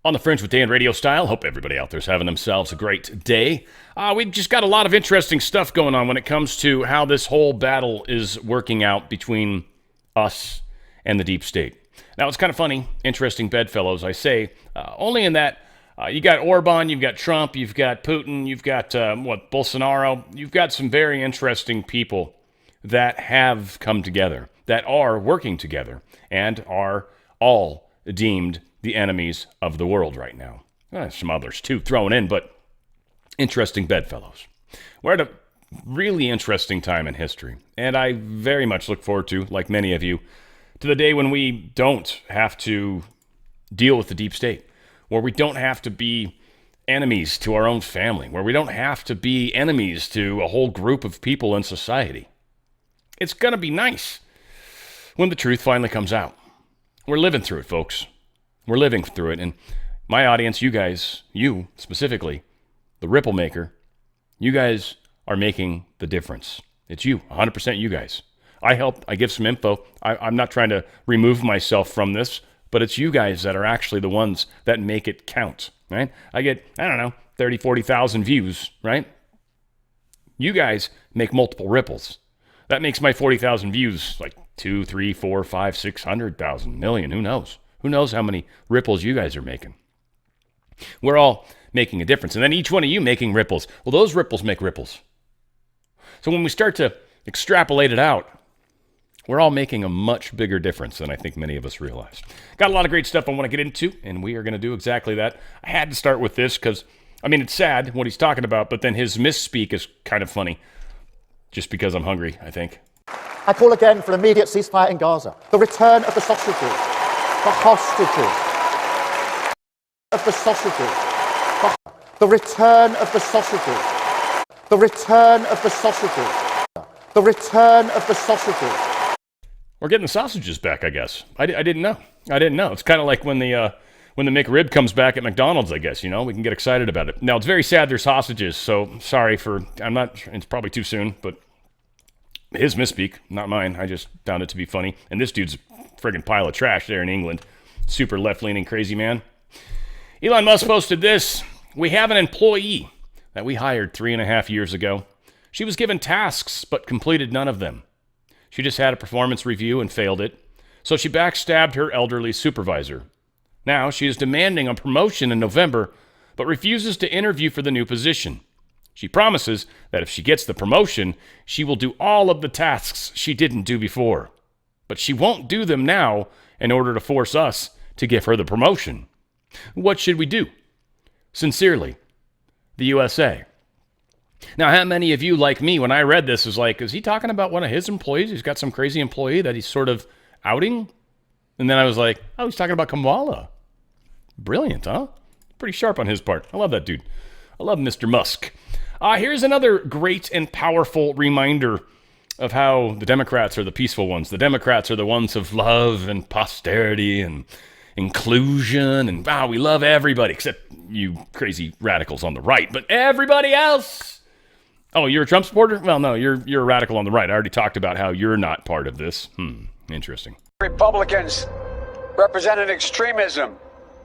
On the Fringe with Dan radio style. Hope everybody out there's having themselves a great day. We've just got a lot of interesting stuff going on when it comes to how this whole battle is working out between us and the deep state. Now, it's kind of funny, interesting bedfellows, I say, only in that you got Orban, you've got Trump, you've got Putin, you've got, Bolsonaro. You've got some very interesting people that have come together, that are working together, and are all deemed the enemies of the world right now. Some others too thrown in, but interesting bedfellows. We're at a really interesting time in history, and I very much look forward to, like many of you, to the day when we don't have to deal with the deep state, where we don't have to be enemies to our own family, where we don't have to be enemies to a whole group of people in society. It's going to be nice when the truth finally comes out. We're living through it, folks. We're living through it, and my audience, you guys, you specifically, the ripple maker, you guys are making the difference. It's you, 100% you guys. I help, I give some info. I'm not trying to remove myself from this, but it's you guys that are actually the ones that make it count, right? I get, 30, 40,000 views, right? You guys make multiple ripples. That makes my 40,000 views like 2, 3, 4, 5, 600,000, million, who knows? Who knows how many ripples you guys are making? We're all making a difference. And then each one of you making ripples. Well, those ripples make ripples. So when we start to extrapolate it out, we're all making a much bigger difference than I think many of us realize. Got a lot of great stuff I want to get into, and we are going to do exactly that. I had to start with this because, it's sad what he's talking about, but then his misspeak is kind of funny. Just because I'm hungry, I think. I call again for immediate ceasefire in Gaza. The return of the sausages. The hostages, of the sausages, the return of the sausages, the return of the sausages, the return of the sausages. We're getting the sausages back, I guess. I didn't know. It's kind of like when the McRib comes back at McDonald's, I guess, we can get excited about it. Now, it's very sad there's sausages, so sorry it's probably too soon, but his misspeak, not mine. I just found it to be funny. And this dude's friggin' pile of trash there in England. Super left-leaning crazy man. Elon Musk posted this. We have an employee that we hired 3.5 years ago. She was given tasks, but completed none of them. She just had a performance review and failed it. So she backstabbed her elderly supervisor. Now she is demanding a promotion in November, but refuses to interview for the new position. She promises that if she gets the promotion, she will do all of the tasks she didn't do before. But she won't do them now in order to force us to give her the promotion. What should we do? Sincerely, the USA. Now, how many of you, like me, when I read this, was like, is he talking about one of his employees? He's got some crazy employee that he's sort of outing? And then I was like, oh, he's talking about Kamala. Brilliant, huh? Pretty sharp on his part. I love that dude. I love Mr. Musk. Here's another great and powerful reminder of how the Democrats are the peaceful ones. The Democrats are the ones of love and posterity and inclusion, and we love everybody, except you crazy radicals on the right, but everybody else. Oh, you're a Trump supporter? Well, no, you're a radical on the right. I already talked about how you're not part of this. Interesting. Republicans represent an extremism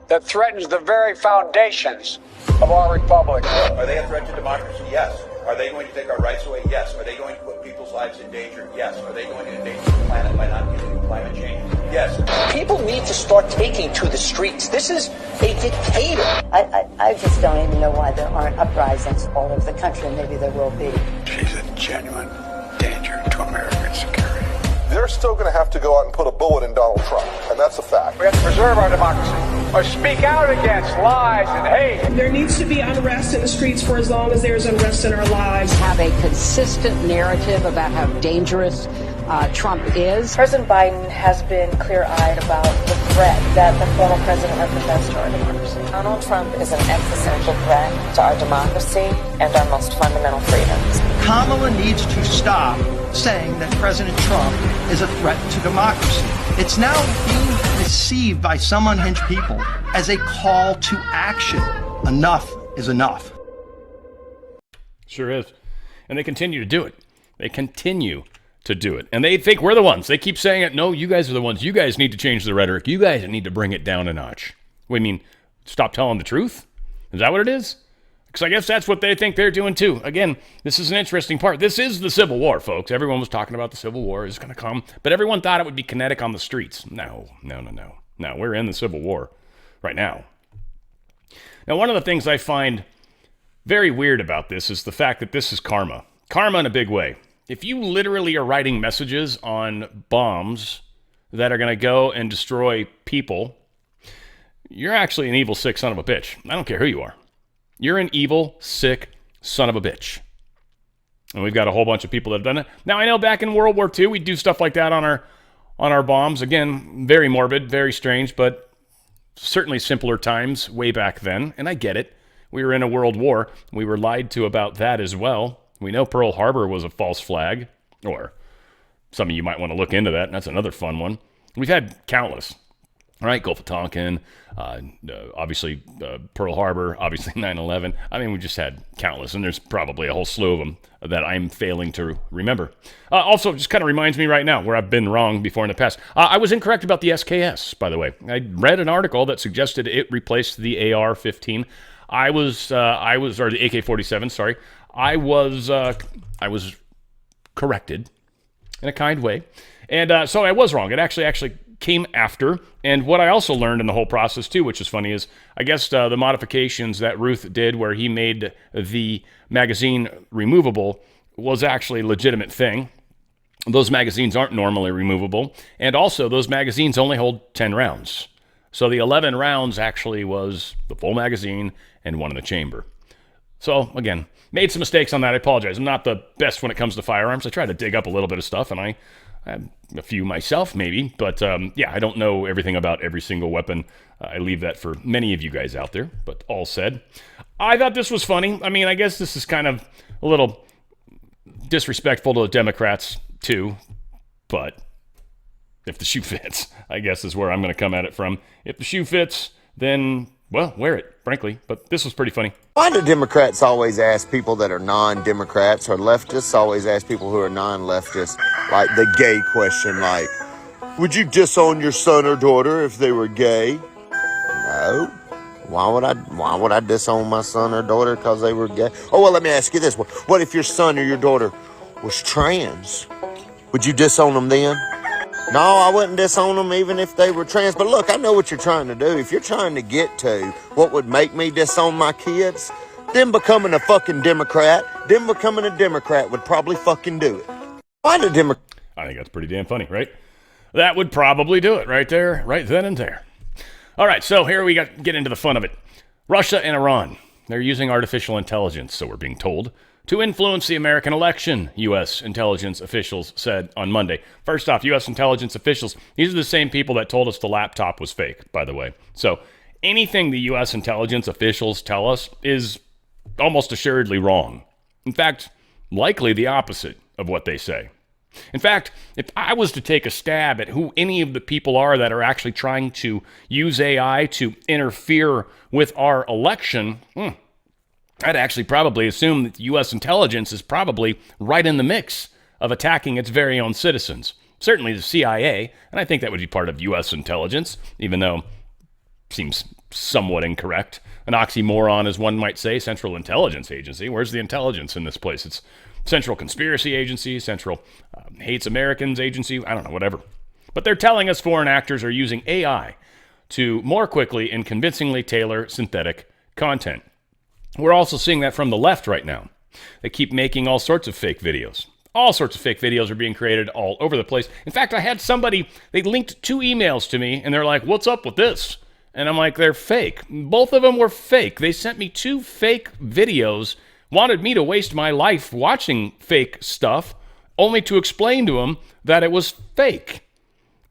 that threatens the very foundations of our republic. Are they a threat to democracy? Yes. Are they going to take our rights away? Yes. Are they going to put people's lives in danger? Yes. Are they going to endanger the planet by not dealing with climate change? Yes. People need to start taking to the streets. This is a dictator. I just don't even know why there aren't uprisings all over the country. Maybe there will be. She's a genuine danger to American security. They're still going to have to go out and put a bullet in Donald Trump, and that's a fact. We have to preserve our democracy, or speak out against lies and hate. There needs to be unrest in the streets for as long as there's unrest in our lives. Have a consistent narrative about how dangerous Trump is. President Biden has been clear-eyed about the threat that the former president represents to our democracy. Donald Trump is an existential threat to our democracy and our most fundamental freedoms. Kamala needs to stop saying that President Trump is a threat to democracy. It's now being received by some unhinged people as a call to action. Enough is enough. Sure is. And they continue to do it. They continue to do it. And they think we're the ones. They keep saying it. No, you guys are the ones. You guys need to change the rhetoric. You guys need to bring it down a notch. I mean, stop telling the truth? Is that what it is? Because I guess that's what they think they're doing too. Again, this is an interesting part. This is the Civil War, folks. Everyone was talking about the Civil War is going to come, but everyone thought it would be kinetic on the streets. No. We're in the Civil War right now. Now, one of the things I find very weird about this is the fact that this is karma. Karma in a big way. If you literally are writing messages on bombs that are going to go and destroy people, you're actually an evil, sick son of a bitch. I don't care who you are. You're an evil, sick son of a bitch. And we've got a whole bunch of people that have done it. Now, I know back in World War II, we'd do stuff like that on our bombs. Again, very morbid, very strange, but certainly simpler times way back then. And I get it. We were in a world war. We were lied to about that as well. We know Pearl Harbor was a false flag, or some of you might want to look into that. And that's another fun one. We've had countless. All right, Gulf of Tonkin, obviously Pearl Harbor, obviously 9/11. I mean, we just had countless, and there's probably a whole slew of them that I'm failing to remember. Also, just kind of reminds me right now where I've been wrong before in the past. I was incorrect about the SKS, by the way. I read an article that suggested it replaced the AR-15. or the AK-47, sorry. I was corrected in a kind way. And so I was wrong. It actually came after. And what I also learned in the whole process too, which is funny, is I guess the modifications that Ruth did where he made the magazine removable was actually a legitimate thing. Those magazines aren't normally removable. And also those magazines only hold 10 rounds. So the 11 rounds actually was the full magazine and one in the chamber. So again, made some mistakes on that. I apologize. I'm not the best when it comes to firearms. I try to dig up a little bit of stuff, and I have a few myself, maybe. But yeah, I don't know everything about every single weapon. I leave that for many of you guys out there. But all said, I thought this was funny. I mean, I guess this is kind of a little disrespectful to the Democrats, too. But if the shoe fits, I guess is where I'm going to come at it from. If the shoe fits, then, well, wear it, frankly. But this was pretty funny. Why do Democrats always ask people that are non-Democrats, or leftists always ask people who are non-leftists, like the gay question, like, would you disown your son or daughter if they were gay? No. Why would I disown my son or daughter because they were gay? Oh, well, let me ask you this. What if your son or your daughter was trans? Would you disown them then? No, I wouldn't disown them even if they were trans. But look, I know what you're trying to do. If you're trying to get to what would make me disown my kids, then becoming a fucking Democrat, would probably fucking do it. Why do Democrats? I think that's pretty damn funny, right? That would probably do it right there, right then and there. All right, so here we get into the fun of it. Russia and Iran, they're using artificial intelligence, so we're being told, to influence the American election, U.S. intelligence officials said on Monday. First off, U.S. intelligence officials, these are the same people that told us the laptop was fake, by the way. So anything the U.S. intelligence officials tell us is almost assuredly wrong. In fact, likely the opposite of what they say. In fact, if I was to take a stab at who any of the people are that are actually trying to use AI to interfere with our election, I'd actually probably assume that the U.S. intelligence is probably right in the mix of attacking its very own citizens. Certainly the CIA, and I think that would be part of U.S. intelligence, even though it seems somewhat incorrect. An oxymoron, as one might say, Central Intelligence Agency. Where's the intelligence in this place? It's Central Conspiracy Agency, Central Hates Americans Agency, I don't know, whatever. But they're telling us foreign actors are using AI to more quickly and convincingly tailor synthetic content. We're also seeing that from the left right now. They keep making all sorts of fake videos. All sorts of fake videos are being created all over the place. In fact, I had somebody, they linked 2 emails to me, and they're like, what's up with this? And I'm like, they're fake. Both of them were fake. They sent me 2 fake videos, wanted me to waste my life watching fake stuff, only to explain to them that it was fake.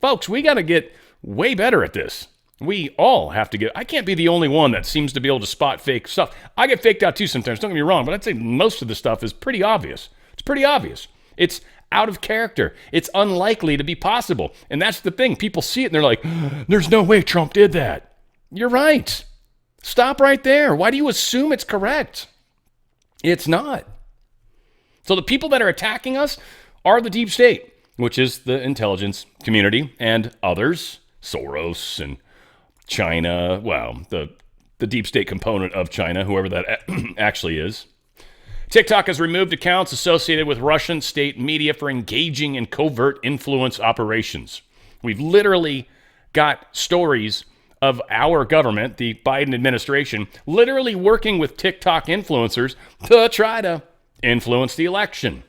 Folks, we got to get way better at this. We all have to get, I can't be the only one that seems to be able to spot fake stuff. I get faked out too sometimes, don't get me wrong, but I'd say most of the stuff is pretty obvious. It's pretty obvious. It's out of character. It's unlikely to be possible. And that's the thing. People see it and they're like, there's no way Trump did that. You're right. Stop right there. Why do you assume it's correct? It's not. So the people that are attacking us are the deep state, which is the intelligence community and others, Soros and China, well, the the deep state component of China, whoever that actually is. TikTok has removed accounts associated with Russian state media for engaging in covert influence operations. We've literally got stories of our government, the Biden administration, literally working with TikTok influencers to try to influence the election.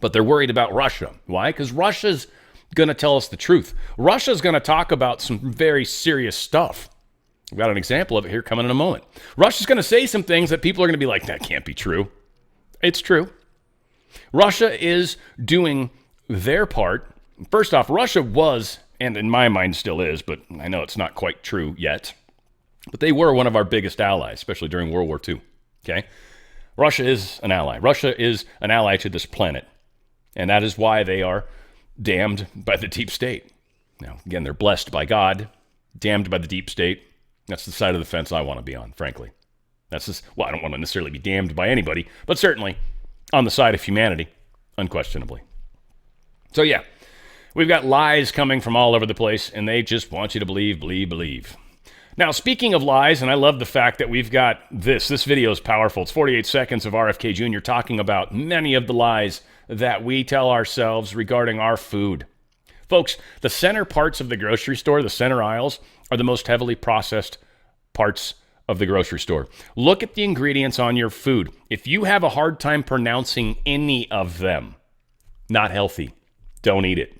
But they're worried about Russia. Why? Because Russia's going to tell us the truth. Russia's going to talk about some very serious stuff. We've got an example of it here coming in a moment. Russia's going to say some things that people are going to be like, that can't be true. It's true. Russia is doing their part. First off, Russia was, and in my mind still is, but I know it's not quite true yet, but they were one of our biggest allies, especially during World War II. Okay? Russia is an ally. Russia is an ally to this planet. And that is why they are damned by the deep state. Now, again, they're blessed by God, damned by the deep state. That's the side of the fence I want to be on, frankly. That's just, well, I don't want to necessarily be damned by anybody, but certainly on the side of humanity, unquestionably. So yeah, we've got lies coming from all over the place, and they just want you to believe, believe, believe. Now, speaking of lies, and I love the fact that we've got this video is powerful. It's 48 seconds of RFK Jr. talking about many of the lies that we tell ourselves regarding our food. Folks, the center parts of the grocery store, the center aisles, are the most heavily processed parts of the grocery store. Look at the ingredients on your food. If you have a hard time pronouncing any of them, not healthy. Don't eat it.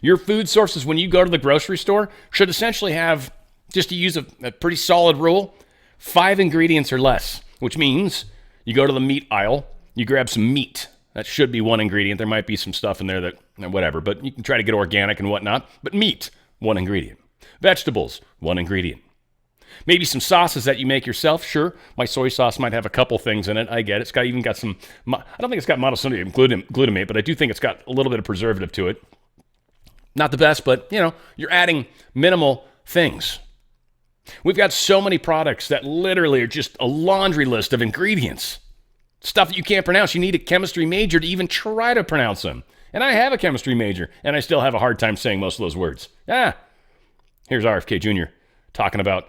Your food sources, when you go to the grocery store, should essentially have, just to use a pretty solid rule, 5 ingredients or less, which means you go to the meat aisle, you grab some meat. That should be 1 ingredient. There might be some stuff in there that, whatever, but you can try to get organic and whatnot. But meat, 1 ingredient. Vegetables, 1 ingredient. Maybe some sauces that you make yourself. Sure, my soy sauce might have a couple things in it. I get it. It's even got some, I don't think it's got monosodium glutamate, but I do think it's got a little bit of preservative to it. Not the best, but, you're adding minimal things. We've got so many products that literally are just a laundry list of ingredients. Stuff that you can't pronounce. You need a chemistry major to even try to pronounce them. And I have a chemistry major, and I still have a hard time saying most of those words. Here's RFK Jr. talking about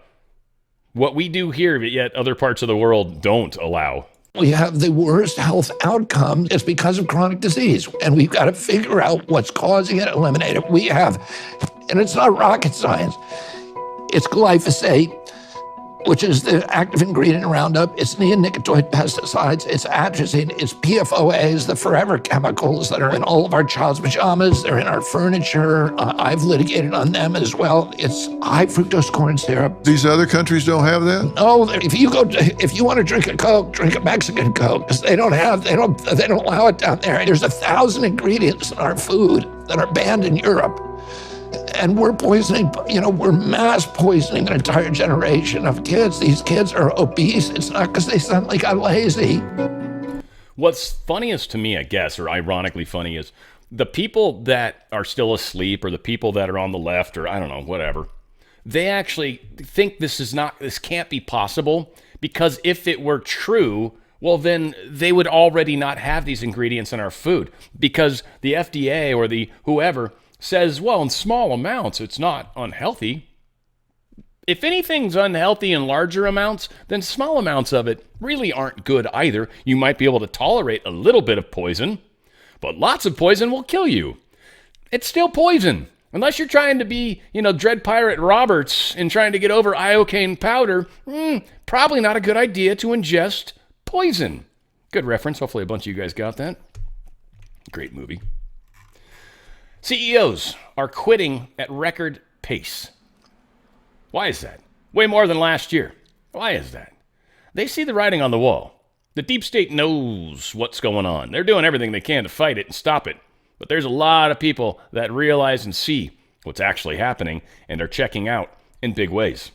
what we do here, but yet other parts of the world don't allow. We have the worst health outcomes. It's because of chronic disease, and we've got to figure out what's causing it, eliminate it. We have, and it's not rocket science, it's glyphosate, which is the active ingredient in Roundup. It's neonicotinoid pesticides. It's atrazine. It's PFOAs, the forever chemicals that are in all of our child's pajamas. They're in our furniture. I've litigated on them as well. It's high fructose corn syrup. These other countries don't have that? No, if you want to drink a Coke, drink a Mexican Coke, because they don't allow it down there. There's 1,000 ingredients in our food that are banned in Europe. And we're poisoning, we're mass poisoning an entire generation of kids. These kids are obese. It's not because they suddenly got lazy. What's funniest to me, I guess, or ironically funny, is the people that are still asleep or the people that are on the left or I don't know, whatever, they actually think this can't be possible because if it were true, well, then they would already not have these ingredients in our food because the FDA or the whoever says, well, in small amounts, it's not unhealthy. If anything's unhealthy in larger amounts, then small amounts of it really aren't good either. You might be able to tolerate a little bit of poison, but lots of poison will kill you. It's still poison. Unless you're trying to be, Dread Pirate Roberts and trying to get over iocane powder, probably not a good idea to ingest poison. Good reference. Hopefully a bunch of you guys got that. Great movie. CEOs are quitting at record pace. Why is that? Way more than last year. Why is that? They see the writing on the wall. The deep state knows what's going on. They're doing everything they can to fight it and stop it. But there's a lot of people that realize and see what's actually happening and are checking out in big ways.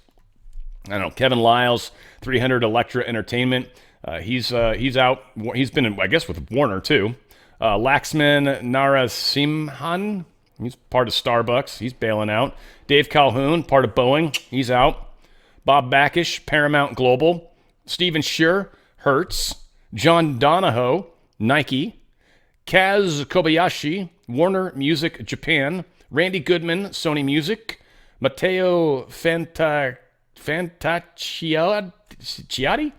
I don't know, Kevin Lyles, 300 Elektra Entertainment. He's out. He's been, I guess, with Warner too. Laxman Narasimhan, he's part of Starbucks. He's bailing out. Dave Calhoun, part of Boeing. He's out. Bob Backish, Paramount Global. Stephen Schur, Hertz. John Donahoe, Nike. Kaz Kobayashi, Warner Music Japan. Randy Goodman, Sony Music. Matteo Fantacciati?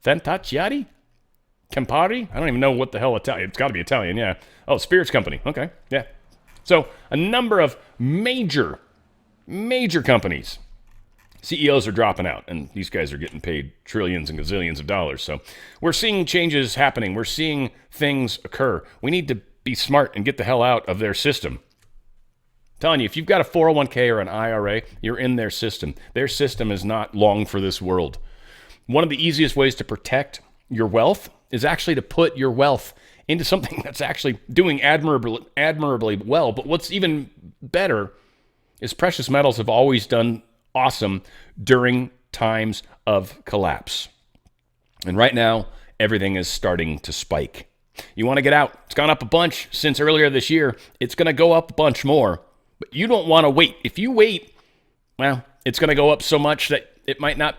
Fantacciati? Campari? I don't even know what the hell Italian. It's got to be Italian, yeah. Oh, spirits company. Okay, yeah. So a number of major companies, CEOs are dropping out, and these guys are getting paid trillions and gazillions of dollars. So we're seeing changes happening. We're seeing things occur. We need to be smart and get the hell out of their system. I'm telling you, if you've got a 401k or an IRA, you're in their system. Their system is not long for this world. One of the easiest ways to protect your wealth is actually to put your wealth into something that's actually doing admirably well. But what's even better is precious metals have always done awesome during times of collapse. And right now, everything is starting to spike. You want to get out. It's gone up a bunch since earlier this year. It's going to go up a bunch more. But you don't want to wait. If you wait, well, it's going to go up so much that it might not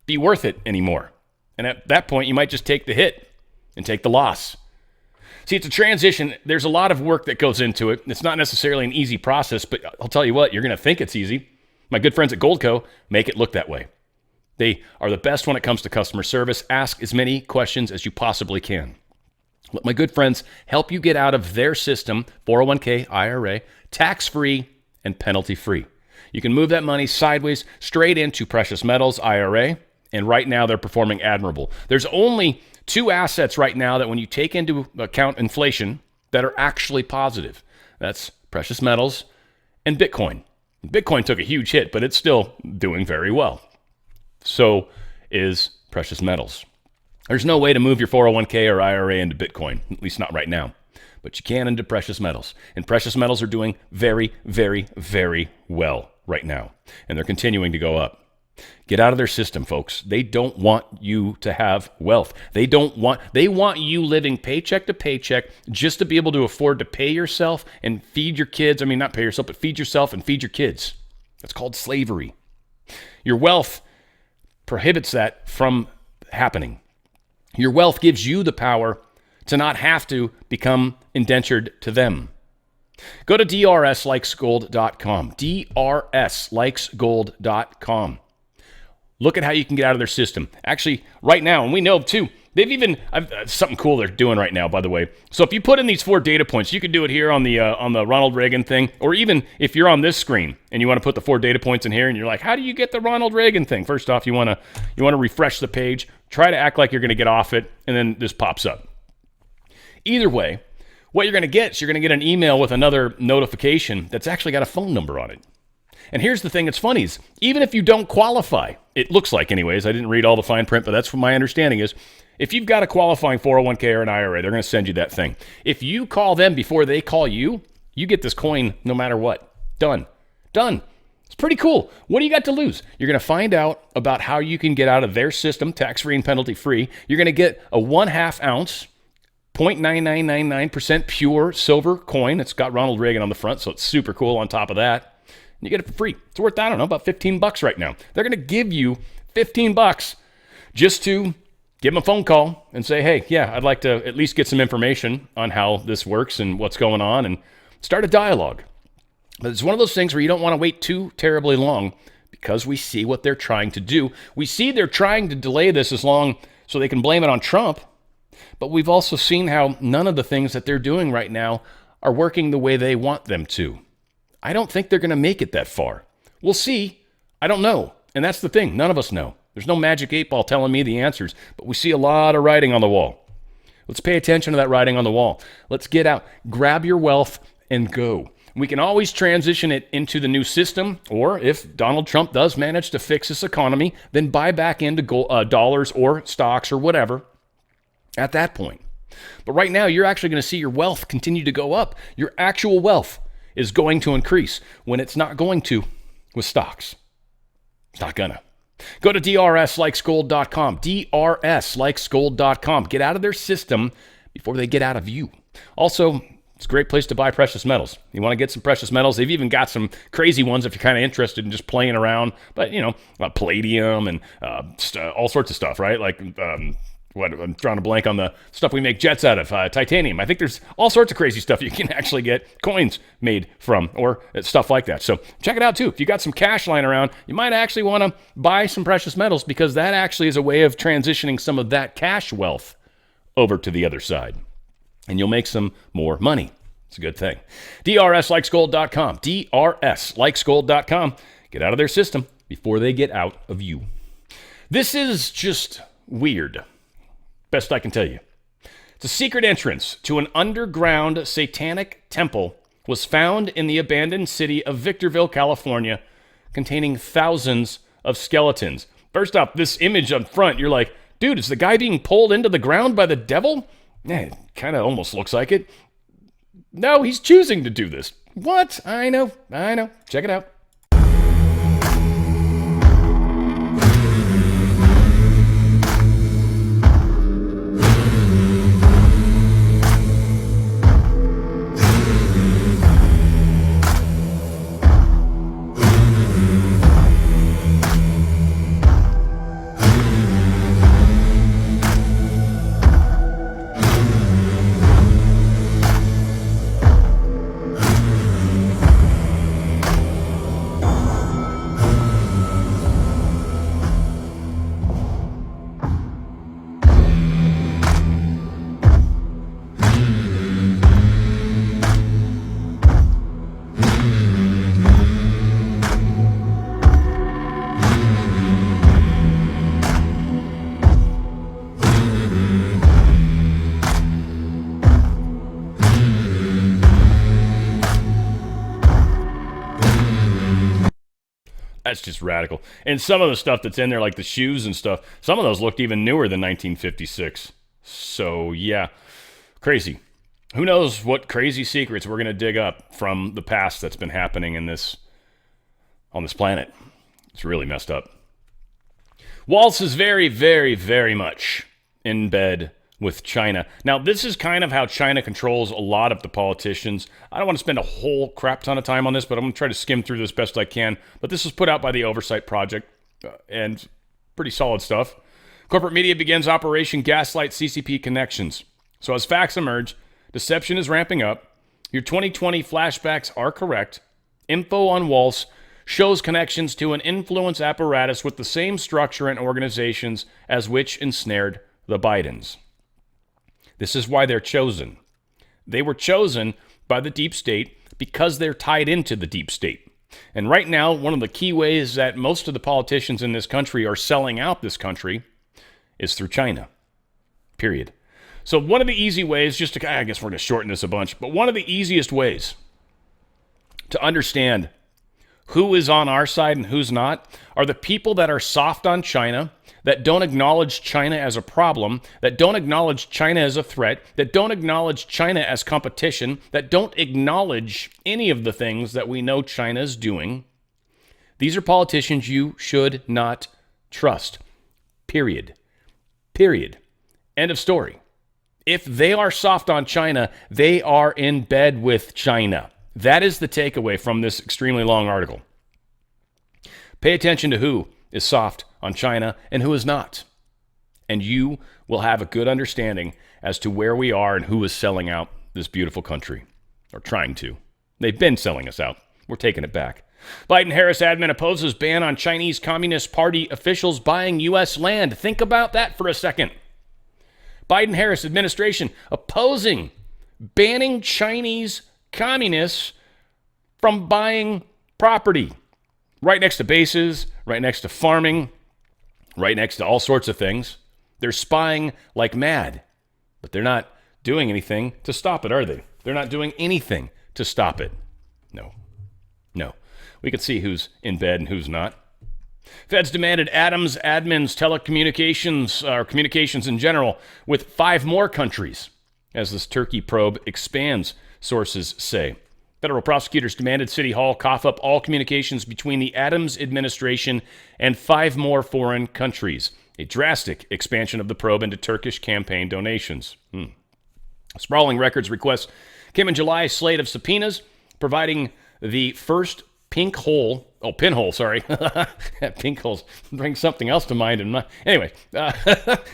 be worth it anymore. And at that point, you might just take the hit and take the loss. See, it's a transition. There's a lot of work that goes into it. It's not necessarily an easy process, but I'll tell you what, you're going to think it's easy. My good friends at Goldco make it look that way. They are the best when it comes to customer service. Ask as many questions as you possibly can. Let my good friends help you get out of their system, 401k, IRA, tax-free and penalty-free. You can move that money sideways straight into precious metals, IRA, and right now they're performing admirable. There's only 2 assets right now that when you take into account inflation that are actually positive. That's precious metals and Bitcoin. Bitcoin took a huge hit, but it's still doing very well. So is precious metals. There's no way to move your 401k or IRA into Bitcoin, at least not right now. But you can into precious metals. And precious metals are doing very, very, very well right now. And they're continuing to go up. Get out of their system, folks. They don't want you to have wealth. They want you living paycheck to paycheck just to be able to afford to pay yourself and feed your kids. I mean, not pay yourself, but feed yourself and feed your kids. That's called slavery. Your wealth prohibits that from happening. Your wealth gives you the power to not have to become indentured to them. Go to drslikesgold.com. drslikesgold.com. Look at how you can get out of their system. Actually, right now, and we know too, they've even, something cool they're doing right now, by the way. So if you put in these 4 data points, you can do it here on the Ronald Reagan thing, or even if you're on this screen and you want to put the 4 data points in here and you're like, how do you get the Ronald Reagan thing? First off, you want to refresh the page, try to act like you're going to get off it, and then this pops up. Either way, what you're going to get is you're going to get an email with another notification that's actually got a phone number on it. And here's the thing that's funny is, even if you don't qualify, it looks like anyways, I didn't read all the fine print, but that's what my understanding is, if you've got a qualifying 401k or an IRA, they're going to send you that thing. If you call them before they call you, you get this coin no matter what. Done. It's pretty cool. What do you got to lose? You're going to find out about how you can get out of their system, tax-free and penalty-free. You're going to get a 1/2 ounce, 0.9999% pure silver coin. It's got Ronald Reagan on the front, so it's super cool on top of that. You get it for free. It's worth, I don't know, about $15 right now. They're going to give you $15 just to give them a phone call and say, hey, yeah, I'd like to at least get some information on how this works and what's going on and start a dialogue. But it's one of those things where you don't want to wait too terribly long because we see what they're trying to do. We see they're trying to delay this as long so they can blame it on Trump. But we've also seen how none of the things that they're doing right now are working the way they want them to. I don't think they're going to make it that far. We'll see. I don't know. And that's the thing. None of us know. There's no magic 8-ball telling me the answers, but we see a lot of writing on the wall. Let's pay attention to that writing on the wall. Let's get out. Grab your wealth and go. We can always transition it into the new system, or if Donald Trump does manage to fix this economy, then buy back into dollars or stocks or whatever at that point. But right now, you're actually going to see your wealth continue to go up. Your actual wealth is going to increase when it's not going to with stocks. It's not gonna. Go to drslikesgold.com. drslikesgold.com. Get out of their system before they get out of you. Also, it's a great place to buy precious metals. You want to get some precious metals? They've even got some crazy ones if you're kind of interested in just playing around. But, palladium and all sorts of stuff, right? Like, I'm drawing a blank on the stuff we make jets out of, titanium. I think there's all sorts of crazy stuff you can actually get coins made from, or stuff like that. So check it out too. If you got some cash lying around, you might actually want to buy some precious metals, because that actually is a way of transitioning some of that cash wealth over to the other side. And you'll make some more money. It's a good thing. DRSlikesgold.com. DRSlikesgold.com. Get out of their system before they get out of you. This is just weird. Best I can tell you. It's a secret entrance to an underground satanic temple was found in the abandoned city of Victorville, California, containing thousands of skeletons. First up, this image up front, you're like, dude, is the guy being pulled into the ground by the devil? Yeah, it kind of almost looks like it. No, he's choosing to do this. What? I know. Check it out. That's just radical. And some of the stuff that's in there, like the shoes and stuff, some of those looked even newer than 1956. So, yeah, crazy. Who knows what crazy secrets we're going to dig up from the past that's been happening on this planet. It's really messed up. Waltz is very, very, very much in bed with China. Now, this is kind of how China controls a lot of the politicians. I don't want to spend a whole crap ton of time on this, but I'm going to try to skim through this best I can. But this was put out by the Oversight Project, and pretty solid stuff. Corporate media begins Operation Gaslight CCP Connections. So as facts emerge, deception is ramping up. Your 2020 flashbacks are correct. Info on Waltz shows connections to an influence apparatus with the same structure and organizations as which ensnared the Bidens. This is why they're chosen. They were chosen by the deep state because they're tied into the deep state. And right now, one of the key ways that most of the politicians in this country are selling out this country is through China. Period. So one of the easy ways, I guess we're going to shorten this a bunch, but one of the easiest ways to understand who is on our side and who's not are the people that are soft on China, that don't acknowledge China as a problem, that don't acknowledge China as a threat, that don't acknowledge China as competition, that don't acknowledge any of the things that we know China is doing. These are politicians you should not trust. Period. Period. End of story. If they are soft on China, they are in bed with China. That is the takeaway from this extremely long article. Pay attention to who is soft on China and who is not. And you will have a good understanding as to where we are and who is selling out this beautiful country, or trying to. They've been selling us out. We're taking it back. Biden-Harris admin opposes ban on Chinese Communist Party officials buying U.S. land. Think about that for a second. Biden-Harris administration opposing banning Chinese communists from buying property right next to bases, right next to farming, right next to all sorts of things. They're spying like mad, but they're not doing anything to stop it, are they? They're not doing anything to stop it. No. We can see who's in bed and who's not. Feds demanded Adams admins telecommunications, or communications in general, with 5 more countries as this Turkey probe expands, sources say. Federal prosecutors demanded City Hall cough up all communications between the Adams administration and 5 more foreign countries, a drastic expansion of the probe into Turkish campaign donations. Sprawling records requests came in July's slate of subpoenas, providing the first pinhole, sorry. Pink holes bring something else to mind. Anyway,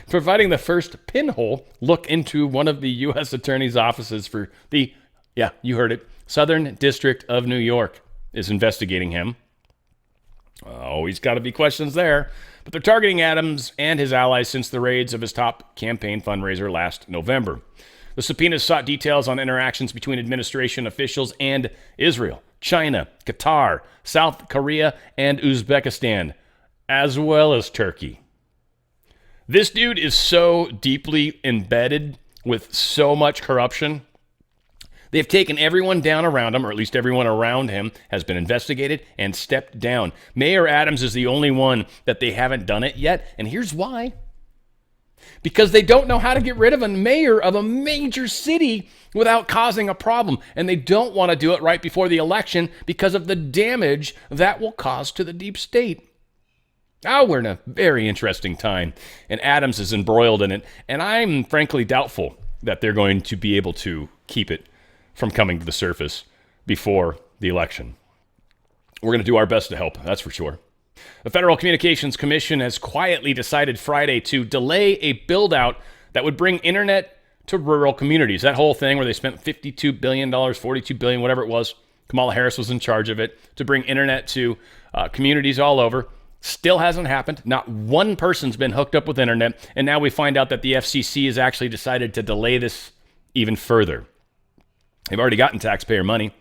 providing the first pinhole look into one of the U.S. Attorney's offices for the, yeah, you heard it, Southern District of New York is investigating him. Always got to be questions there. But they're targeting Adams and his allies since the raids of his top campaign fundraiser last November. The subpoenas sought details on interactions between administration officials and Israel, China, Qatar, South Korea, and Uzbekistan, as well as Turkey. This dude is so deeply embedded with so much corruption. They've taken everyone down around him, or at least everyone around him has been investigated and stepped down. Mayor Adams is the only one that they haven't done it yet, and here's why. Because they don't know how to get rid of a mayor of a major city without causing a problem. And they don't want to do it right before the election because of the damage that will cause to the deep state. Oh, we're in a very interesting time, and Adams is embroiled in it. And I'm frankly doubtful that they're going to be able to keep it from coming to the surface before the election. We're going to do our best to help, that's for sure. The Federal Communications Commission has quietly decided Friday to delay a build-out that would bring internet to rural communities. That whole thing where they spent $52 billion, $42 billion, whatever it was, Kamala Harris was in charge of it, to bring internet to communities all over. Still hasn't happened. Not one person's been hooked up with internet. And now we find out that the FCC has actually decided to delay this even further. They've already gotten taxpayer money.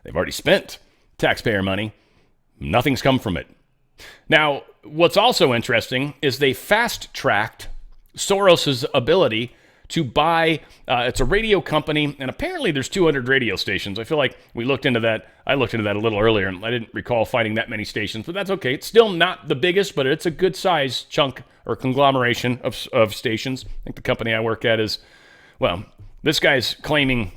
They've already spent taxpayer money. Nothing's come from it. Now, what's also interesting is they fast-tracked Soros's ability to buy, it's a radio company, and apparently there's 200 radio stations. I feel like we looked into that. I looked into that a little earlier, and I didn't recall finding that many stations, but that's okay. It's still not the biggest, but it's a good size chunk or conglomeration of stations. I think the company I work at is, well, this guy's claiming,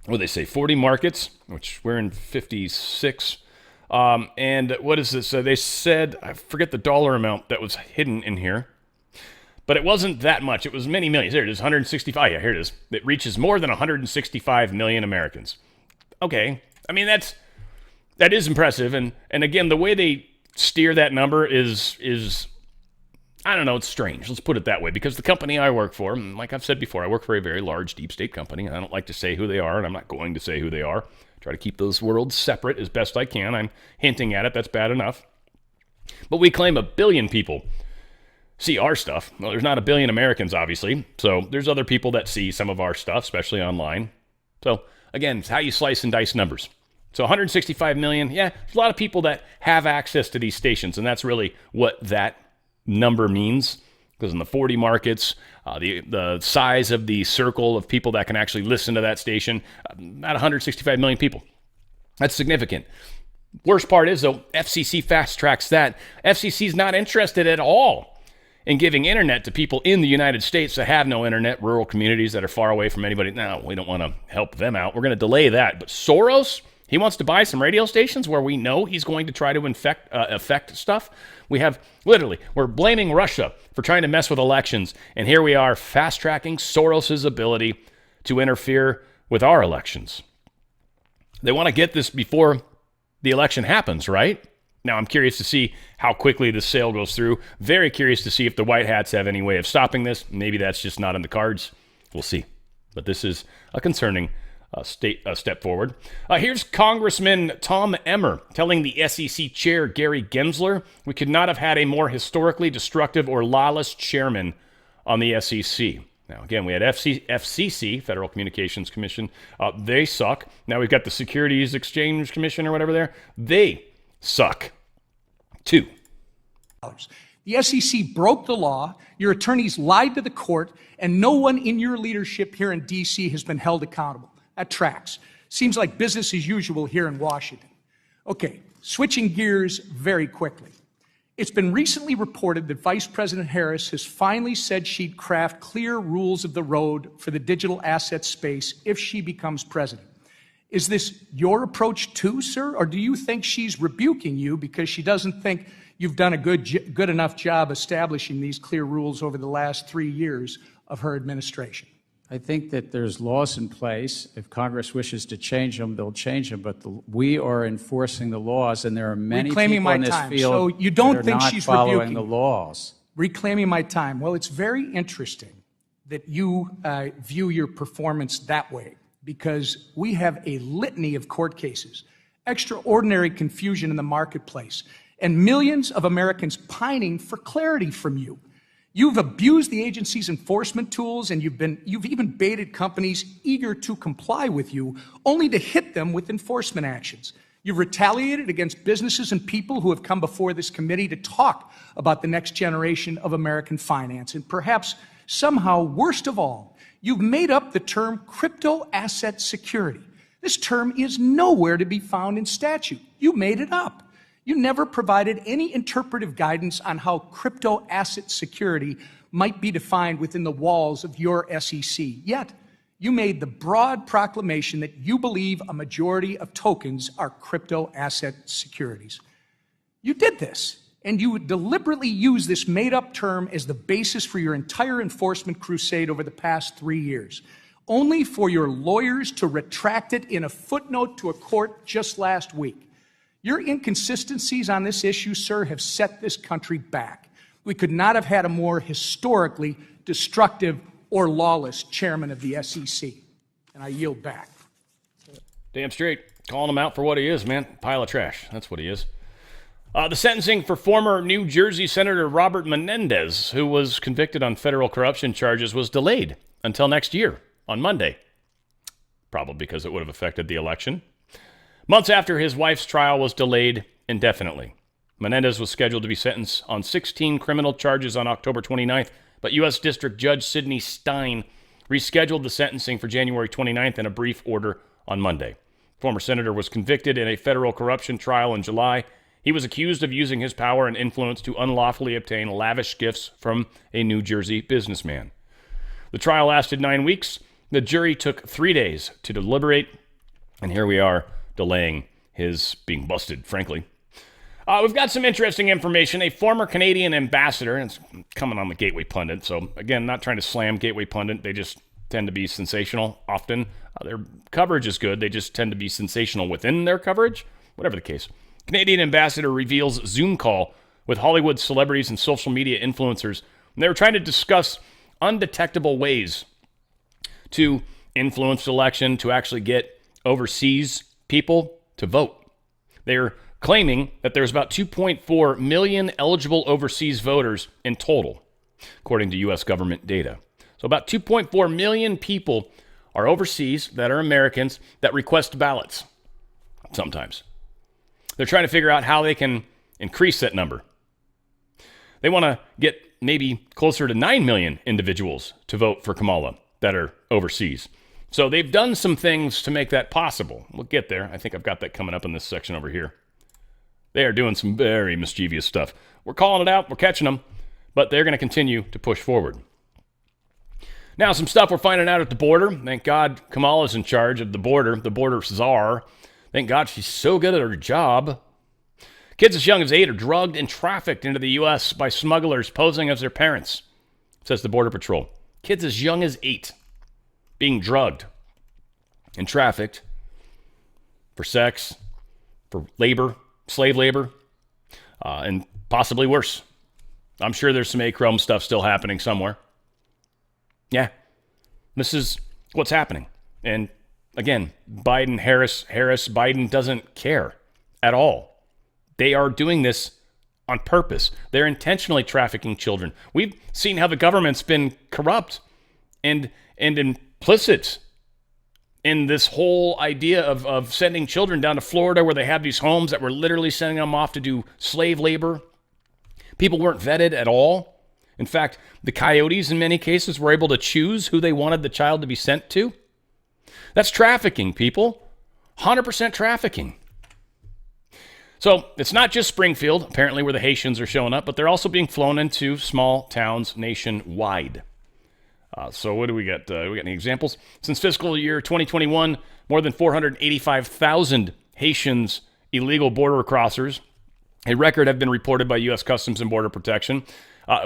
what do they say, 40 markets, which we're in 56. And what is this? They said, I forget the dollar amount that was hidden in here, but it wasn't that much. It was many millions. There it is, 165. Yeah, here it is. It reaches more than 165 million Americans. Okay. I mean, that is impressive. And again, the way they steer that number is I don't know, it's strange. Let's put it that way, because the company I work for, like I've said before, I work for a very large deep state company. I don't like to say who they are, and I'm not going to say who they are. Try to keep those worlds separate as best I can. I'm hinting at it. That's bad enough. But we claim 1 billion people see our stuff. Well, there's not 1 billion Americans, obviously. So there's other people that see some of our stuff, especially online. So again, it's how you slice and dice numbers. So 165 million, yeah, there's a lot of people that have access to these stations, and that's really what that number means. Because in the 40 markets, the size of the circle of people that can actually listen to that station, not 165 million people. That's significant. Worst part is, though, FCC fast tracks that. FCC's not interested at all in giving internet to people in the United States that have no internet, rural communities that are far away from anybody. No, we don't want to help them out. We're going to delay that. But Soros, he wants to buy some radio stations where we know he's going to try to affect stuff. We're blaming Russia for trying to mess with elections. And here we are fast-tracking Soros's ability to interfere with our elections. They want to get this before the election happens, right? Now, I'm curious to see how quickly this sale goes through. Very curious to see if the White Hats have any way of stopping this. Maybe that's just not in the cards. We'll see. But this is a concerning step forward. Here's Congressman Tom Emmer telling the SEC chair Gary Gensler, we could not have had a more historically destructive or lawless chairman on the SEC. Now, again, we had FCC, Federal Communications Commission. They suck. Now we've got the Securities Exchange Commission or whatever there. They suck, too. The SEC broke the law, your attorneys lied to the court, and no one in your leadership here in D.C. has been held accountable. That tracks. Seems like business as usual here in Washington. Okay, switching gears very quickly. It's been recently reported that Vice President Harris has finally said she'd craft clear rules of the road for the digital asset space if she becomes president. Is this your approach too, sir? Or do you think she's rebuking you because she doesn't think you've done a good enough job establishing these clear rules over the last 3 years of her administration? I think that there's laws in place. If Congress wishes to change them, they'll change them. But we are enforcing the laws, and there are many Reclaiming people in my this time. field So you don't that are think not she's following rebuking the laws. Reclaiming my time. Well, it's very interesting that you view your performance that way, because we have a litany of court cases, extraordinary confusion in the marketplace, and millions of Americans pining for clarity from you. You've abused the agency's enforcement tools, and you've even baited companies eager to comply with you, only to hit them with enforcement actions. You've retaliated against businesses and people who have come before this committee to talk about the next generation of American finance. And perhaps somehow, worst of all, you've made up the term crypto asset security. This term is nowhere to be found in statute. You made it up. You never provided any interpretive guidance on how crypto asset security might be defined within the walls of your SEC. Yet, you made the broad proclamation that you believe a majority of tokens are crypto asset securities. You did this, and you deliberately used this made-up term as the basis for your entire enforcement crusade over the past 3 years, only for your lawyers to retract it in a footnote to a court just last week. Your inconsistencies on this issue, sir, have set this country back. We could not have had a more historically destructive or lawless chairman of the SEC. And I yield back. Damn straight. Calling him out for what he is, man. Pile of trash. That's what he is. The sentencing for former New Jersey Senator Robert Menendez, who was convicted on federal corruption charges, was delayed until next year on Monday. Probably because it would have affected the election. Months after his wife's trial was delayed indefinitely. Menendez was scheduled to be sentenced on 16 criminal charges on October 29th, but U.S. District Judge Sidney Stein rescheduled the sentencing for January 29th in a brief order on Monday. Former senator was convicted in a federal corruption trial in July. He was accused of using his power and influence to unlawfully obtain lavish gifts from a New Jersey businessman. The trial lasted 9 weeks. The jury took 3 days to deliberate, and here we are, delaying his being busted, frankly. We've got some interesting information. A former Canadian ambassador, and it's coming on the Gateway Pundit, so again, not trying to slam Gateway Pundit. They just tend to be sensational often. Their coverage is good. They just tend to be sensational within their coverage, whatever the case. Canadian ambassador reveals Zoom call with Hollywood celebrities and social media influencers. And they were trying to discuss undetectable ways to influence the election, to actually get overseas people to vote. They're claiming that there's about 2.4 million eligible overseas voters in total, according to U.S. government data. So about 2.4 million people are overseas that are Americans that request ballots sometimes. They're trying to figure out how they can increase that number. They want to get maybe closer to 9 million individuals to vote for Kamala that are overseas. So they've done some things to make that possible. We'll get there. I think I've got that coming up in this section over here. They are doing some very mischievous stuff. We're calling it out. We're catching them. But they're going to continue to push forward. Now, some stuff we're finding out at the border. Thank God Kamala's in charge of the border czar. Thank God she's so good at her job. Kids as young as 8 are drugged and trafficked into the U.S. by smugglers posing as their parents, says the Border Patrol. Kids as young as 8 being drugged and trafficked for sex, for labor, slave labor, and possibly worse. I'm sure there's some achrome stuff still happening somewhere. Yeah, this is what's happening. And again, Harris, Biden doesn't care at all. They are doing this on purpose. They're intentionally trafficking children. We've seen how the government's been corrupt and implicit in this whole idea of sending children down to Florida where they have these homes that were literally sending them off to do slave labor. People weren't vetted at all. In fact, the coyotes in many cases were able to choose who they wanted the child to be sent to. That's trafficking, people. 100% trafficking. So it's not just Springfield, apparently, where the Haitians are showing up, but they're also being flown into small towns nationwide. So what do we got? We got any examples? Since fiscal year 2021, more than 485,000 Haitians, illegal border crossers, a record, have been reported by U.S. Customs and Border Protection.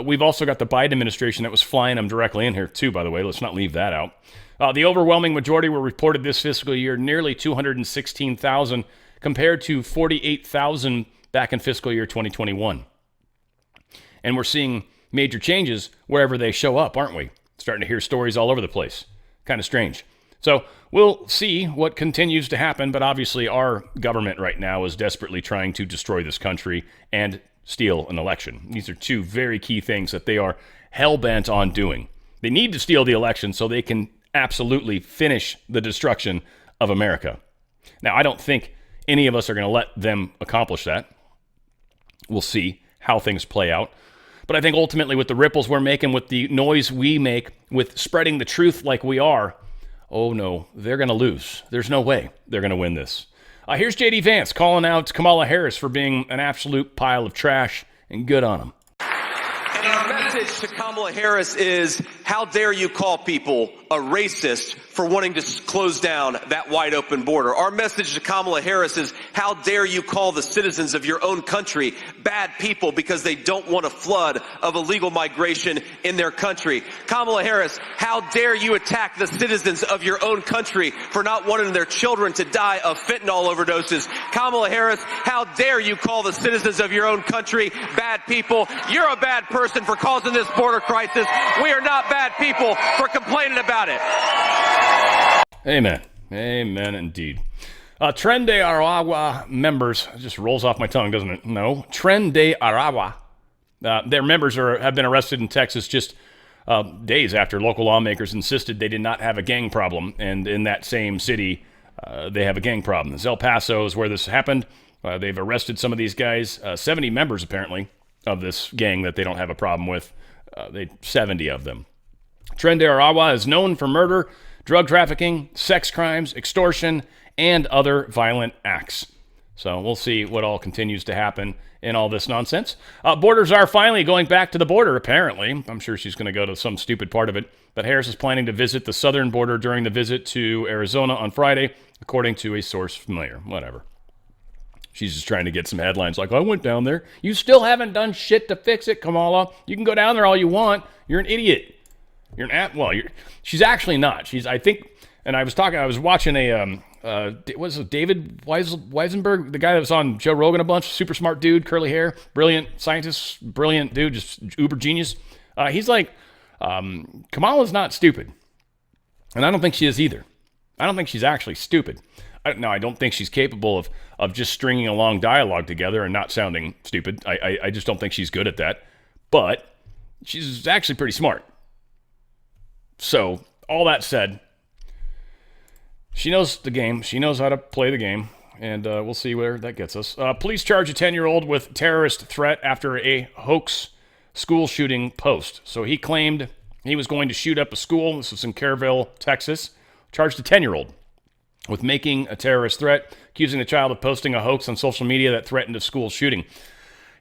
We've also got the Biden administration that was flying them directly in here, too, by the way. Let's not leave that out. The overwhelming majority were reported this fiscal year, nearly 216,000, compared to 48,000 back in fiscal year 2021. And we're seeing major changes wherever they show up, aren't we? Starting to hear stories all over the place. Kind of strange. So we'll see what continues to happen, but obviously our government right now is desperately trying to destroy this country and steal an election. These are two very key things that they are hell-bent on doing. They need to steal the election so they can absolutely finish the destruction of America. Now, I don't think any of us are going to let them accomplish that. We'll see how things play out. But I think ultimately with the ripples we're making, with the noise we make, with spreading the truth like we are, oh no, they're going to lose. There's no way they're going to win this. Here's J.D. Vance calling out Kamala Harris for being an absolute pile of trash, and good on him. And our message to Kamala Harris is, how dare you call people a racist for wanting to close down that wide open border. Our message to Kamala Harris is, how dare you call the citizens of your own country bad people because they don't want a flood of illegal migration in their country. Kamala Harris, how dare you attack the citizens of your own country for not wanting their children to die of fentanyl overdoses. Kamala Harris, how dare you call the citizens of your own country bad people. You're a bad person for causing this border crisis. We are not bad people for complaining about it. Amen. Amen indeed. Tren de Aragua members, it just rolls off my tongue, doesn't it? No. Tren de Aragua. Their members have been arrested in Texas just days after local lawmakers insisted they did not have a gang problem. And in that same city, they have a gang problem. El Paso is where this happened. They've arrested some of these guys, 70 members apparently of this gang that they don't have a problem with. 70 of them. Tren de Aragua is known for murder, drug trafficking, sex crimes, extortion, and other violent acts. So we'll see what all continues to happen in all this nonsense. Borders are finally going back to the border, apparently. I'm sure she's going to go to some stupid part of it. But Harris is planning to visit the southern border during the visit to Arizona on Friday, according to a source familiar. Whatever. She's just trying to get some headlines like, I went down there. You still haven't done shit to fix it, Kamala. You can go down there all you want. You're an idiot. She's actually not. I think, and I was watching was it David Weisenberg, the guy that was on Joe Rogan a bunch, super smart dude, curly hair, brilliant scientist, brilliant dude, just uber genius. He's like, Kamala's not stupid. And I don't think she is either. I don't think she's actually stupid. I don't think she's capable of just stringing a long dialogue together and not sounding stupid. I just don't think she's good at that. But she's actually pretty smart. So, all that said, she knows the game. She knows how to play the game. And we'll see where that gets us. Police charge a 10-year-old with terrorist threat after a hoax school shooting post. So he claimed he was going to shoot up a school. This was in Kerrville, Texas. Charged a 10-year-old with making a terrorist threat, accusing the child of posting a hoax on social media that threatened a school shooting.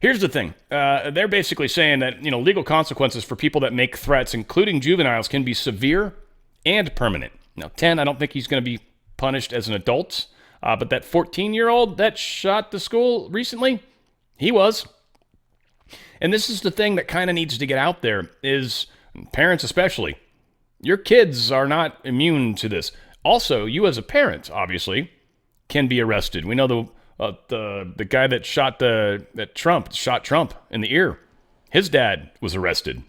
Here's the thing. They're basically saying that, legal consequences for people that make threats, including juveniles, can be severe and permanent. Now, 10, I don't think he's going to be punished as an adult. But that 14-year-old that shot the school recently, he was. And this is the thing that kind of needs to get out there is, parents especially, your kids are not immune to this. Also, you as a parent, obviously, can be arrested. We know the guy that shot Trump in the ear. His dad was arrested.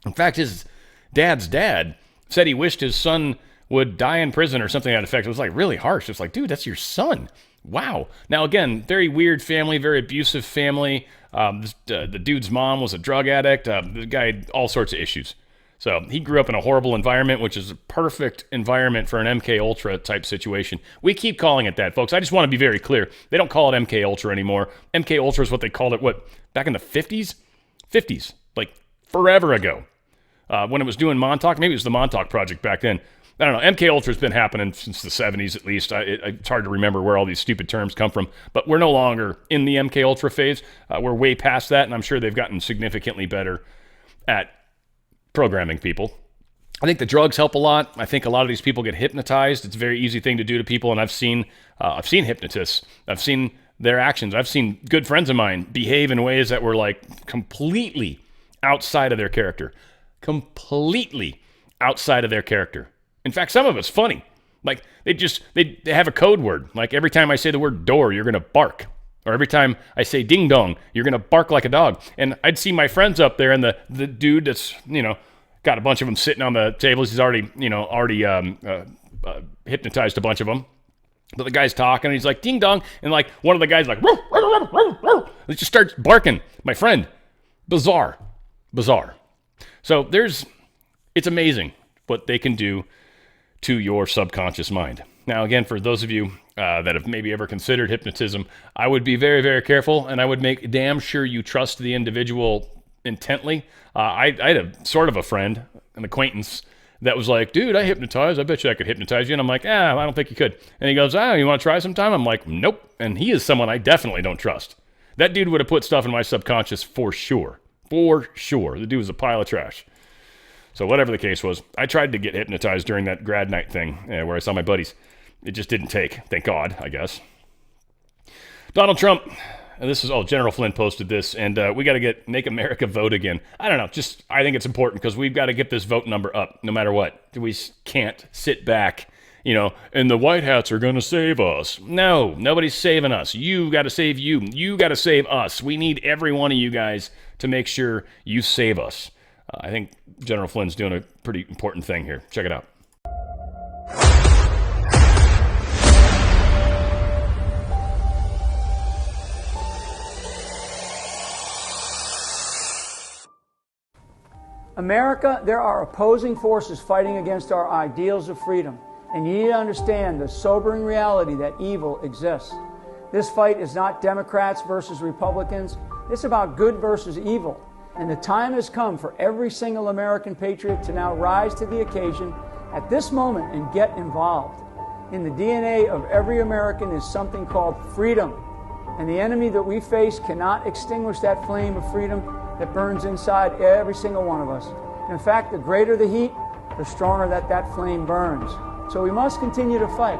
In fact, his dad's dad said he wished his son would die in prison or something to that effect. It was like really harsh. It's like, dude, that's your son. Wow. Now, again, very weird family, very abusive family. The dude's mom was a drug addict. The guy had all sorts of issues. So he grew up in a horrible environment, which is a perfect environment for an MK Ultra type situation. We keep calling it that, folks. I just want to be very clear. They don't call it MK Ultra anymore. MK Ultra is what they called it, back in the 50s? 50s, like forever ago. When it was doing Montauk, maybe it was the Montauk Project back then. I don't know. MK Ultra has been happening since the 70s at least. It's hard to remember where all these stupid terms come from. But we're no longer in the MK Ultra phase. We're way past that, and I'm sure they've gotten significantly better at programming people. I think the drugs help a lot. I think a lot of these people get hypnotized. It's a very easy thing to do to people, and I've seen hypnotists. I've seen their actions. I've seen good friends of mine behave in ways that were like completely outside of their character. Completely outside of their character. In fact, some of it's funny. Like, they have a code word. Like, every time I say the word door, you're going to bark. Or every time I say ding dong, you're going to bark like a dog. And I'd see my friends up there, and the dude that's, got a bunch of them sitting on the tables. He's already hypnotized a bunch of them. But the guy's talking, and he's like, ding dong. And like, one of the guys like, roof, roof, roof, roof. He just starts barking. My friend. Bizarre. So it's amazing what they can do to your subconscious mind. Now, again, for those of you that have maybe ever considered hypnotism, I would be very, very careful, and I would make damn sure you trust the individual intently. I had a sort of a friend, an acquaintance, that was like, dude, I hypnotize. I bet you I could hypnotize you. And I'm like, I don't think you could. And he goes, you want to try sometime? I'm like, nope. And he is someone I definitely don't trust. That dude would have put stuff in my subconscious for sure. For sure. The dude was a pile of trash. So whatever the case was, I tried to get hypnotized during that grad night thing where I saw my buddies. It just didn't take. Thank God, I guess. Donald Trump. General Flynn posted this, and we got to make America vote again. I don't know. I think it's important because we've got to get this vote number up no matter what. We can't sit back, and the white hats are going to save us. No, nobody's saving us. You got to save you. You got to save us. We need every one of you guys to make sure you save us. I think General Flynn's doing a pretty important thing here. Check it out. America, there are opposing forces fighting against our ideals of freedom, and you need to understand the sobering reality that evil exists. This fight is not Democrats versus Republicans. It's about good versus evil. And the time has come for every single American patriot to now rise to the occasion at this moment and get involved. In the DNA of every American is something called freedom. And the enemy that we face cannot extinguish that flame of freedom that burns inside every single one of us. In fact, the greater the heat, the stronger that flame burns. So we must continue to fight,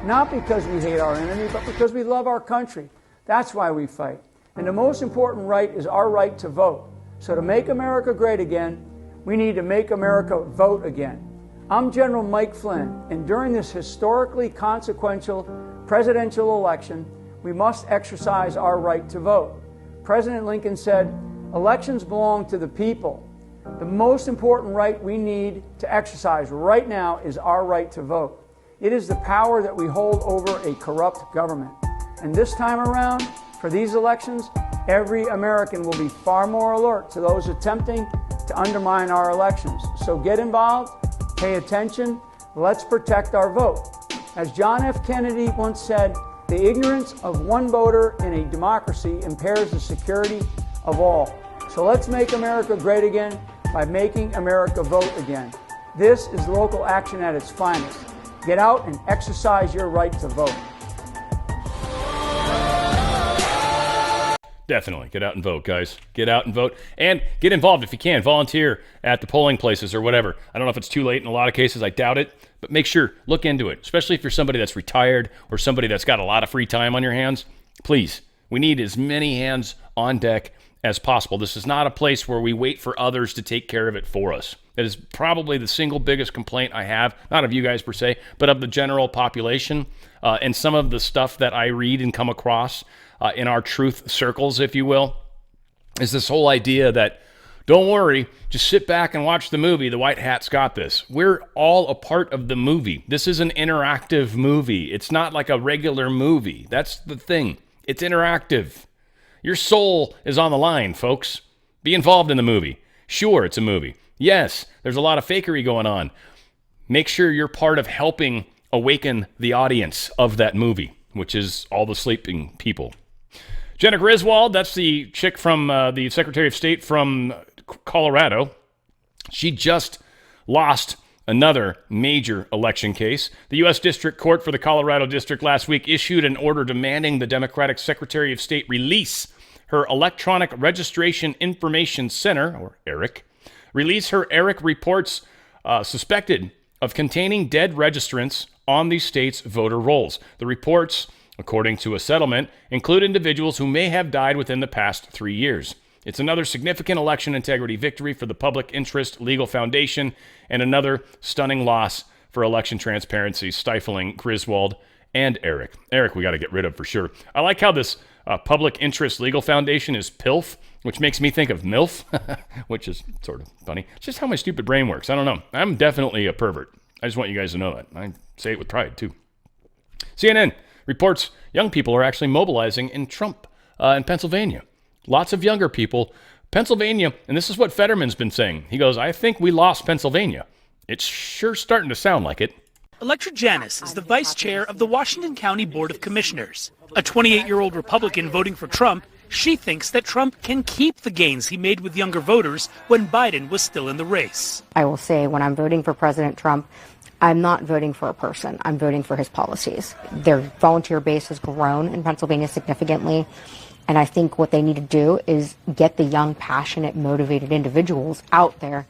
not because we hate our enemy, but because we love our country. That's why we fight. And the most important right is our right to vote. So to make America great again, we need to make America vote again. I'm General Mike Flynn, and during this historically consequential presidential election, we must exercise our right to vote. President Lincoln said, elections belong to the people. The most important right we need to exercise right now is our right to vote. It is the power that we hold over a corrupt government. And this time around, for these elections, every American will be far more alert to those attempting to undermine our elections. So get involved, pay attention, let's protect our vote. As John F. Kennedy once said, the ignorance of one voter in a democracy impairs the security of all. So let's make America great again by making America vote again. This is local action at its finest. Get out and exercise your right to vote. Definitely. Get out and vote, guys. Get out and vote. And get involved if you can. Volunteer at the polling places or whatever. I don't know if it's too late in a lot of cases. I doubt it. But make sure, look into it. Especially if you're somebody that's retired or somebody that's got a lot of free time on your hands. Please, we need as many hands on deck as possible. This is not a place where we wait for others to take care of it for us. That is probably the single biggest complaint I have, not of you guys per se, but of the general population and some of the stuff that I read and come across in our truth circles, if you will, is this whole idea that, don't worry, just sit back and watch the movie. The white hat's got this. We're all a part of the movie. This is an interactive movie. It's not like a regular movie. That's the thing. It's interactive. Your soul is on the line, folks. Be involved in the movie. Sure, it's a movie. Yes, there's a lot of fakery going on. Make sure you're part of helping awaken the audience of that movie, which is all the sleeping people. Jenna Griswold, that's the chick from the Secretary of State from Colorado. She just lost another major election case. The U.S. District Court for the Colorado District last week issued an order demanding the Democratic Secretary of State release her Electronic Registration Information Center, or ERIC, release her ERIC reports suspected of containing dead registrants on the state's voter rolls. The reports, according to a settlement, include individuals who may have died within the past 3 years. It's another significant election integrity victory for the Public Interest Legal Foundation and another stunning loss for election transparency, stifling Griswold and Eric. Eric, we got to get rid of for sure. I like how this Public Interest Legal Foundation is PILF, which makes me think of MILF, which is sort of funny. It's just how my stupid brain works. I don't know. I'm definitely a pervert. I just want you guys to know that. I say it with pride, too. CNN reports young people are actually mobilizing in Pennsylvania. Lots of younger people. Pennsylvania, and this is what Fetterman's been saying. He goes, I think we lost Pennsylvania. It's sure starting to sound like it. Electra Janis is the vice chair of the Washington County Board of Commissioners. A 28-year-old Republican voting for Trump, she thinks that Trump can keep the gains he made with younger voters when Biden was still in the race. I will say when I'm voting for President Trump, I'm not voting for a person. I'm voting for his policies. Their volunteer base has grown in Pennsylvania significantly. And I think what they need to do is get the young, passionate, motivated individuals out there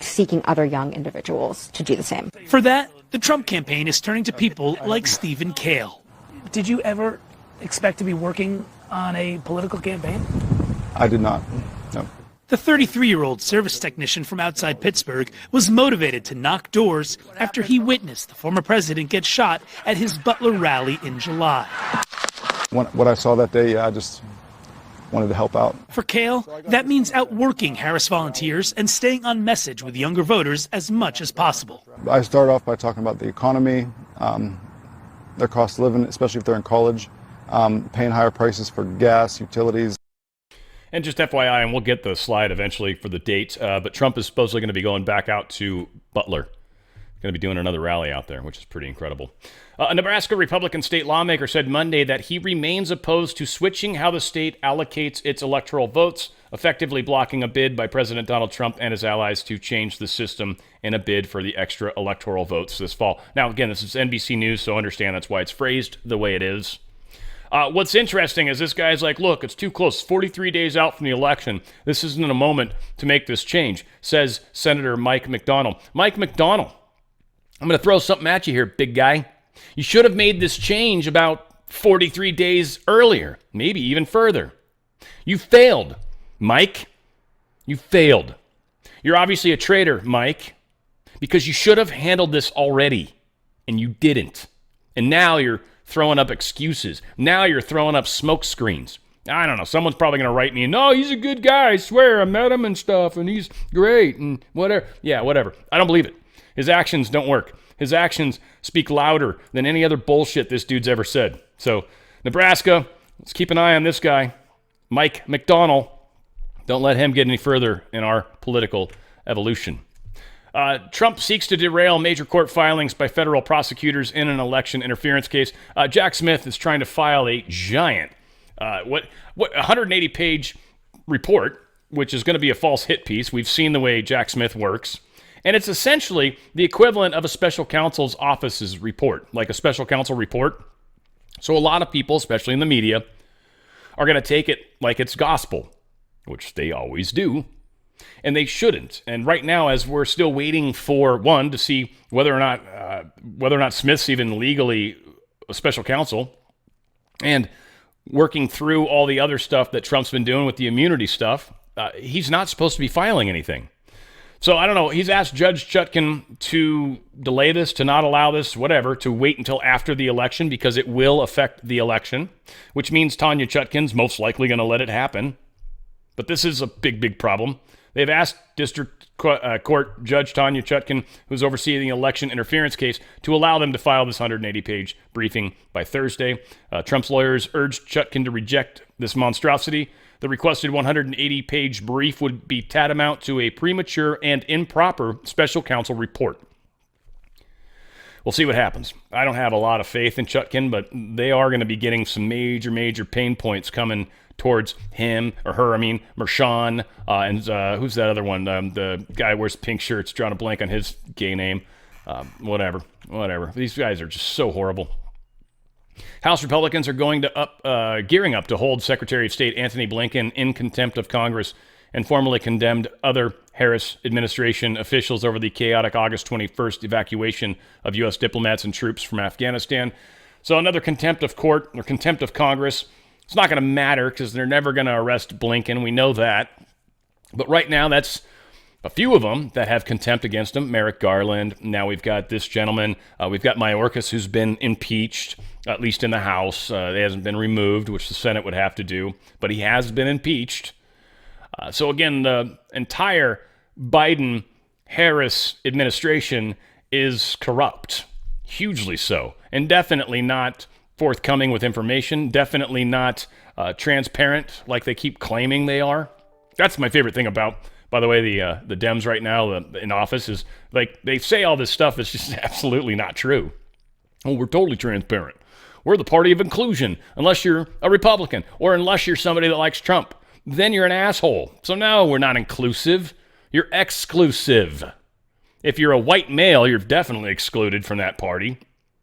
seeking other young individuals to do the same. For that, the Trump campaign is turning to people like Stephen Kale. Did you ever expect to be working on a political campaign? I did not, no. The 33-year-old service technician from outside Pittsburgh was motivated to knock doors after he witnessed the former president get shot at his Butler rally in July. What I saw that day, I just wanted to help out. For Kale, that means outworking Harris volunteers and staying on message with younger voters as much as possible. I start off by talking about the economy, their cost of living, especially if they're in college, paying higher prices for gas, utilities. And just FYI, and we'll get the slide eventually for the date, but Trump is supposedly going to be going back out to Butler. Going to be doing another rally out there, which is pretty incredible. A Nebraska Republican state lawmaker said Monday that he remains opposed to switching how the state allocates its electoral votes, effectively blocking a bid by President Donald Trump and his allies to change the system in a bid for the extra electoral votes this fall. Now, again, this is NBC News, so understand that's why it's phrased the way it is. What's interesting is this guy's like, look, it's too close. 43 days out from the election. This isn't a moment to make this change, says Senator Mike McDonald. Mike McDonald, I'm going to throw something at you here, big guy. You should have made this change about 43 days earlier, maybe even further. You failed, Mike. You failed. You're obviously a traitor, Mike, because you should have handled this already, and you didn't. And now you're throwing up excuses. Now you're throwing up smoke screens. I don't know. Someone's probably going to write me, no, he's a good guy. I swear, I met him and stuff, and he's great, and whatever. Yeah, whatever. I don't believe it. His actions don't work. His actions speak louder than any other bullshit this dude's ever said. So, Nebraska, let's keep an eye on this guy, Mike McDonald. Don't let him get any further in our political evolution. Trump seeks to derail major court filings by federal prosecutors in an election interference case. Jack Smith is trying to file a giant, 180-page report, which is going to be a false hit piece. We've seen the way Jack Smith works. And it's essentially the equivalent of a special counsel's office's report, like a special counsel report. So a lot of people, especially in the media, are going to take it like it's gospel, which they always do, and they shouldn't. And right now, as we're still waiting for, one, to see whether or not Smith's even legally a special counsel, and working through all the other stuff that Trump's been doing with the immunity stuff, he's not supposed to be filing anything. So I don't know. He's asked Judge Chutkan to delay this, to not allow this, whatever, to wait until after the election because it will affect the election, which means Tanya Chutkan's most likely going to let it happen. But this is a big, big problem. They've asked District Court Judge Tanya Chutkan, who's overseeing the election interference case, to allow them to file this 180-page briefing by Thursday. Trump's lawyers urged Chutkan to reject this monstrosity. The requested 180-page brief would be tantamount to a premature and improper special counsel report. We'll see what happens. I don't have a lot of faith in Chutkan, but they are going to be getting some major, major pain points coming towards him, or her, Mershon, and who's that other one? The guy who wears pink shirts, drawing a blank on his gay name. Whatever. These guys are just so horrible. House Republicans are gearing up to hold Secretary of State Antony Blinken in contempt of Congress and formally condemned other Harris administration officials over the chaotic August 21st evacuation of U.S. diplomats and troops from Afghanistan. So another contempt of court or contempt of Congress. It's not going to matter because they're never going to arrest Blinken. We know that. But right now, that's a few of them that have contempt against him. Merrick Garland. Now we've got this gentleman. We've got Mayorkas, who's been impeached, at least in the House. He hasn't been removed, which the Senate would have to do. But he has been impeached. So again, the entire Biden-Harris administration is corrupt. Hugely so. And definitely not forthcoming with information. Definitely not transparent like they keep claiming they are. That's my favorite thing about, by the way, the Dems right now in office is like they say all this stuff that's just absolutely not true. Oh, we're totally transparent. We're the party of inclusion, unless you're a Republican or unless you're somebody that likes Trump. Then you're an asshole. So no, we're not inclusive. You're exclusive. If you're a white male, you're definitely excluded from that party.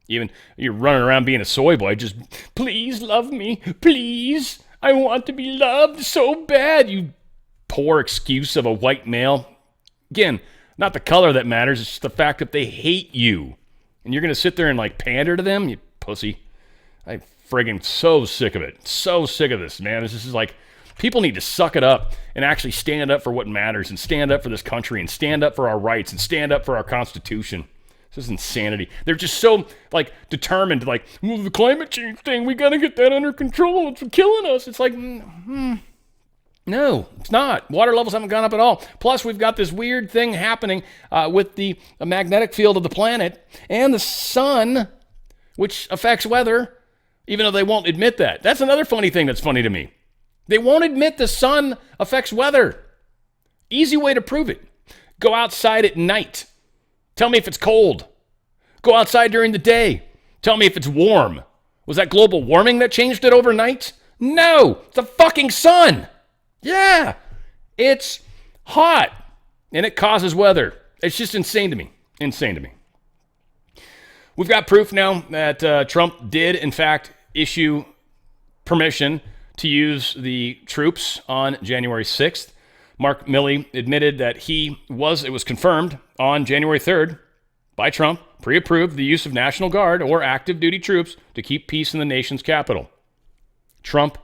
Even you're running around being a soy boy, just, please love me, please. I want to be loved so bad, you poor excuse of a white male. Again, not the color that matters, it's just the fact that they hate you. And you're going to sit there and like pander to them, you pussy. I'm friggin' so sick of it. So sick of this, man. This is like, people need to suck it up and actually stand up for what matters and stand up for this country and stand up for our rights and stand up for our Constitution. This is insanity. They're just so, like, determined, like, well, the climate change thing, we got to get that under control. It's killing us. It's like, no, it's not. Water levels haven't gone up at all. Plus, we've got this weird thing happening with the magnetic field of the planet and the sun, which affects weather, even though they won't admit that. That's another funny thing that's funny to me. They won't admit the sun affects weather. Easy way to prove it. Go outside at night. Tell me if it's cold. Go outside during the day. Tell me if it's warm. Was that global warming that changed it overnight? No, it's the fucking sun. Yeah, it's hot and it causes weather. It's just insane to me. Insane to me. We've got proof now that Trump did, in fact, issue permission to use the troops on January 6th. Mark Milley admitted that it was confirmed on January 3rd by Trump, pre-approved the use of National Guard or active duty troops to keep peace in the nation's capital. Trump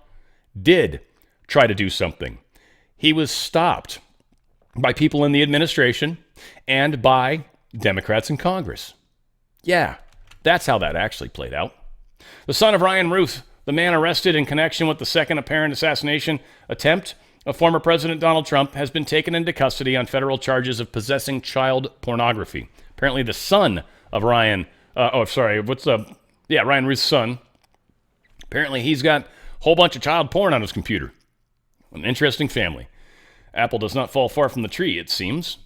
did try to do something. He was stopped by people in the administration and by Democrats in Congress. Yeah, that's how that actually played out. The son of Ryan Ruth, the man arrested in connection with the second apparent assassination attempt of former President Donald Trump, has been taken into custody on federal charges of possessing child pornography. Apparently the son of Ryan Ruth's son. Apparently he's got a whole bunch of child porn on his computer. An interesting family. Apple does not fall far from the tree, it seems.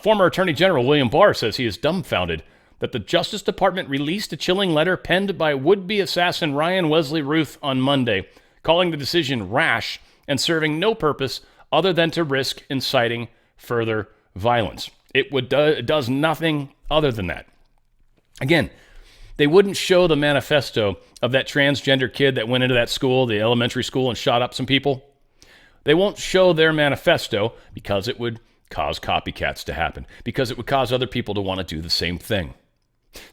Former Attorney General William Barr says he is dumbfounded that the Justice Department released a chilling letter penned by would-be assassin Ryan Wesley Ruth on Monday, calling the decision rash and serving no purpose other than to risk inciting further violence. It does nothing other than that. Again, they wouldn't show the manifesto of that transgender kid that went into that school, the elementary school, and shot up some people. They won't show their manifesto because it would cause copycats to happen, because it would cause other people to want to do the same thing.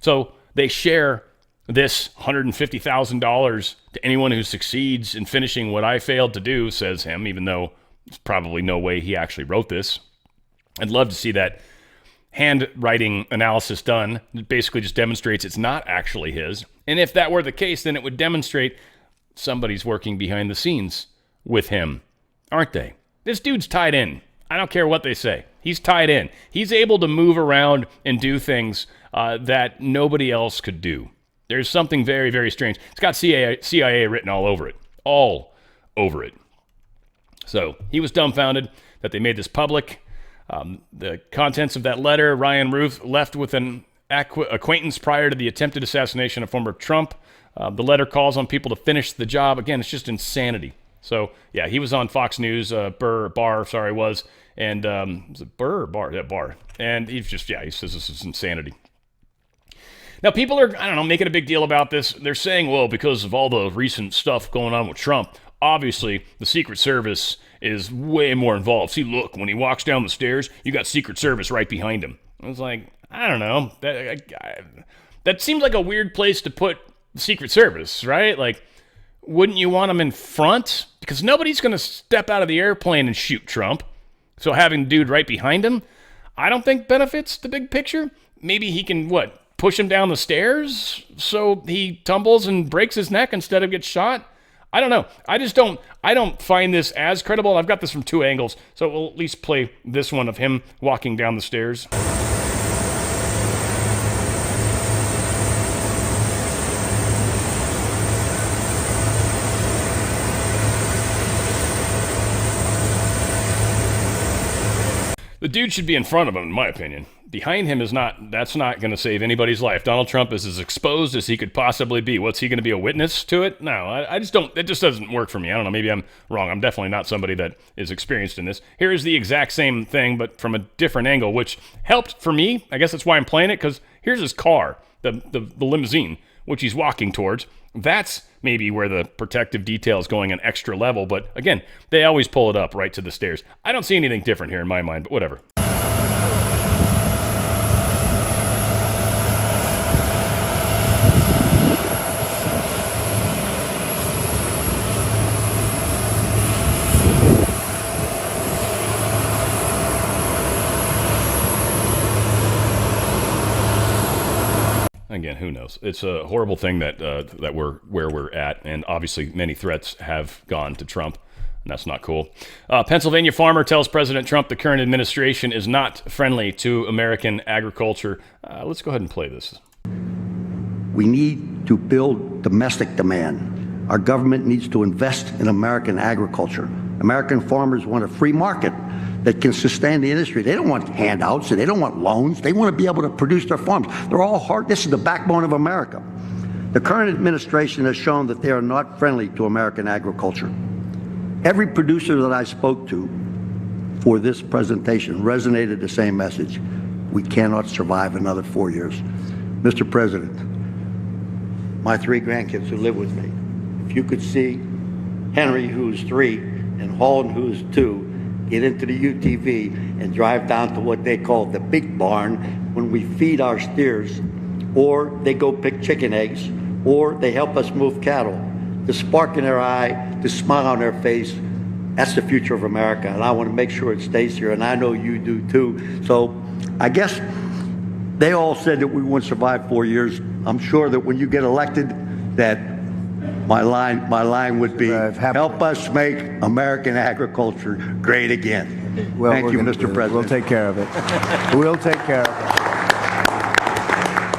So they share this $150,000 to anyone who succeeds in finishing what I failed to do, says him, even though there's probably no way he actually wrote this. I'd love to see that handwriting analysis done. It basically just demonstrates it's not actually his. And if that were the case, then it would demonstrate somebody's working behind the scenes with him, aren't they? This dude's tied in. I don't care what they say. He's tied in. He's able to move around and do things that nobody else could do. There's something very, very strange. It's got CIA written all over it. All over it. So he was dumbfounded that they made this public. The contents of that letter, Ryan Ruth left with an acquaintance prior to the attempted assassination of former Trump. The letter calls on people to finish the job. Again, it's just insanity. So, yeah, he was on Fox News, Barr, was. And, was it Burr or Barr? Yeah, Barr. And he says this is insanity. Now, people are, making a big deal about this. They're saying, well, because of all the recent stuff going on with Trump, obviously the Secret Service is way more involved. See, look, when he walks down the stairs, you got Secret Service right behind him. I was like, I don't know. That seems like a weird place to put the Secret Service, right? Like, wouldn't you want him in front? Because nobody's going to step out of the airplane and shoot Trump. So having the dude right behind him, I don't think benefits the big picture. Maybe he can, push him down the stairs so he tumbles and breaks his neck instead of gets shot? I don't know. I don't find this as credible. I've got this from two angles, so we'll at least play this one of him walking down the stairs. The dude should be in front of him, in my opinion. Behind him that's not going to save anybody's life. Donald Trump is as exposed as he could possibly be. What's he going to be, a witness to it? No, I just don't, it just doesn't work for me. I don't know, maybe I'm wrong. I'm definitely not somebody that is experienced in this. Here is the exact same thing, but from a different angle, which helped for me. I guess that's why I'm playing it, because here's his car, the limousine, which he's walking towards. That's maybe where the protective detail is going an extra level, but again, they always pull it up right to the stairs. I don't see anything different here in my mind, but whatever. Again, who knows? It's a horrible thing that we're where we're at, and obviously many threats have gone to Trump, and that's not cool. Pennsylvania farmer tells President Trump the current administration is not friendly to American agriculture. Let's go ahead and play this. We need to build domestic demand. Our government needs to invest in American agriculture. American farmers want a free market that can sustain the industry. They don't want handouts, and they don't want loans. They want to be able to produce their farms. They're all hard. This is the backbone of America. The current administration has shown that they are not friendly to American agriculture. Every producer that I spoke to for this presentation resonated the same message. We cannot survive another 4 years. Mr. President, my 3 grandkids who live with me, if you could see Henry, who's 3, and Holden, who's 2, get into the UTV and drive down to what they call the big barn when we feed our steers, or they go pick chicken eggs, or they help us move cattle. The spark in their eye, the smile on their face, that's the future of America, and I want to make sure it stays here, and I know you do too. So I guess they all said that we wouldn't survive 4 years. I'm sure that when you get elected, that my line would be, help us make American agriculture great again. Well, thank you, Mr. President. We'll take care of it. We'll take care of it.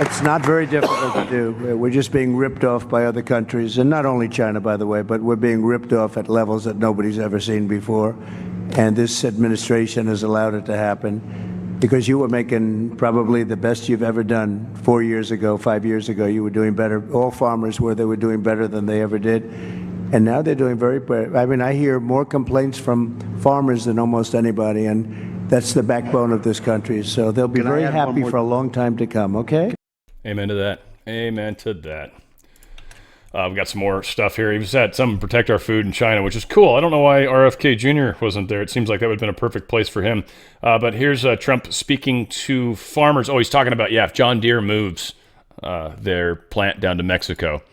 It's not very difficult to do. We're just being ripped off by other countries, and not only China, by the way, but we're being ripped off at levels that nobody's ever seen before. And this administration has allowed it to happen. Because you were making probably the best you've ever done 4 years ago, 5 years ago. You were doing better. All farmers were doing better than they ever did. And now they're doing very better. I mean, I hear more complaints from farmers than almost anybody, and that's the backbone of this country. So they'll be very happy for a long time to come, okay? Amen to that. Amen to that. We've got some more stuff here. He said something protect our food in China, which is cool. I don't know why RFK Jr. wasn't there. It seems like that would have been a perfect place for him. But here's Trump speaking to farmers. Oh, he's talking about, if John Deere moves their plant down to Mexico,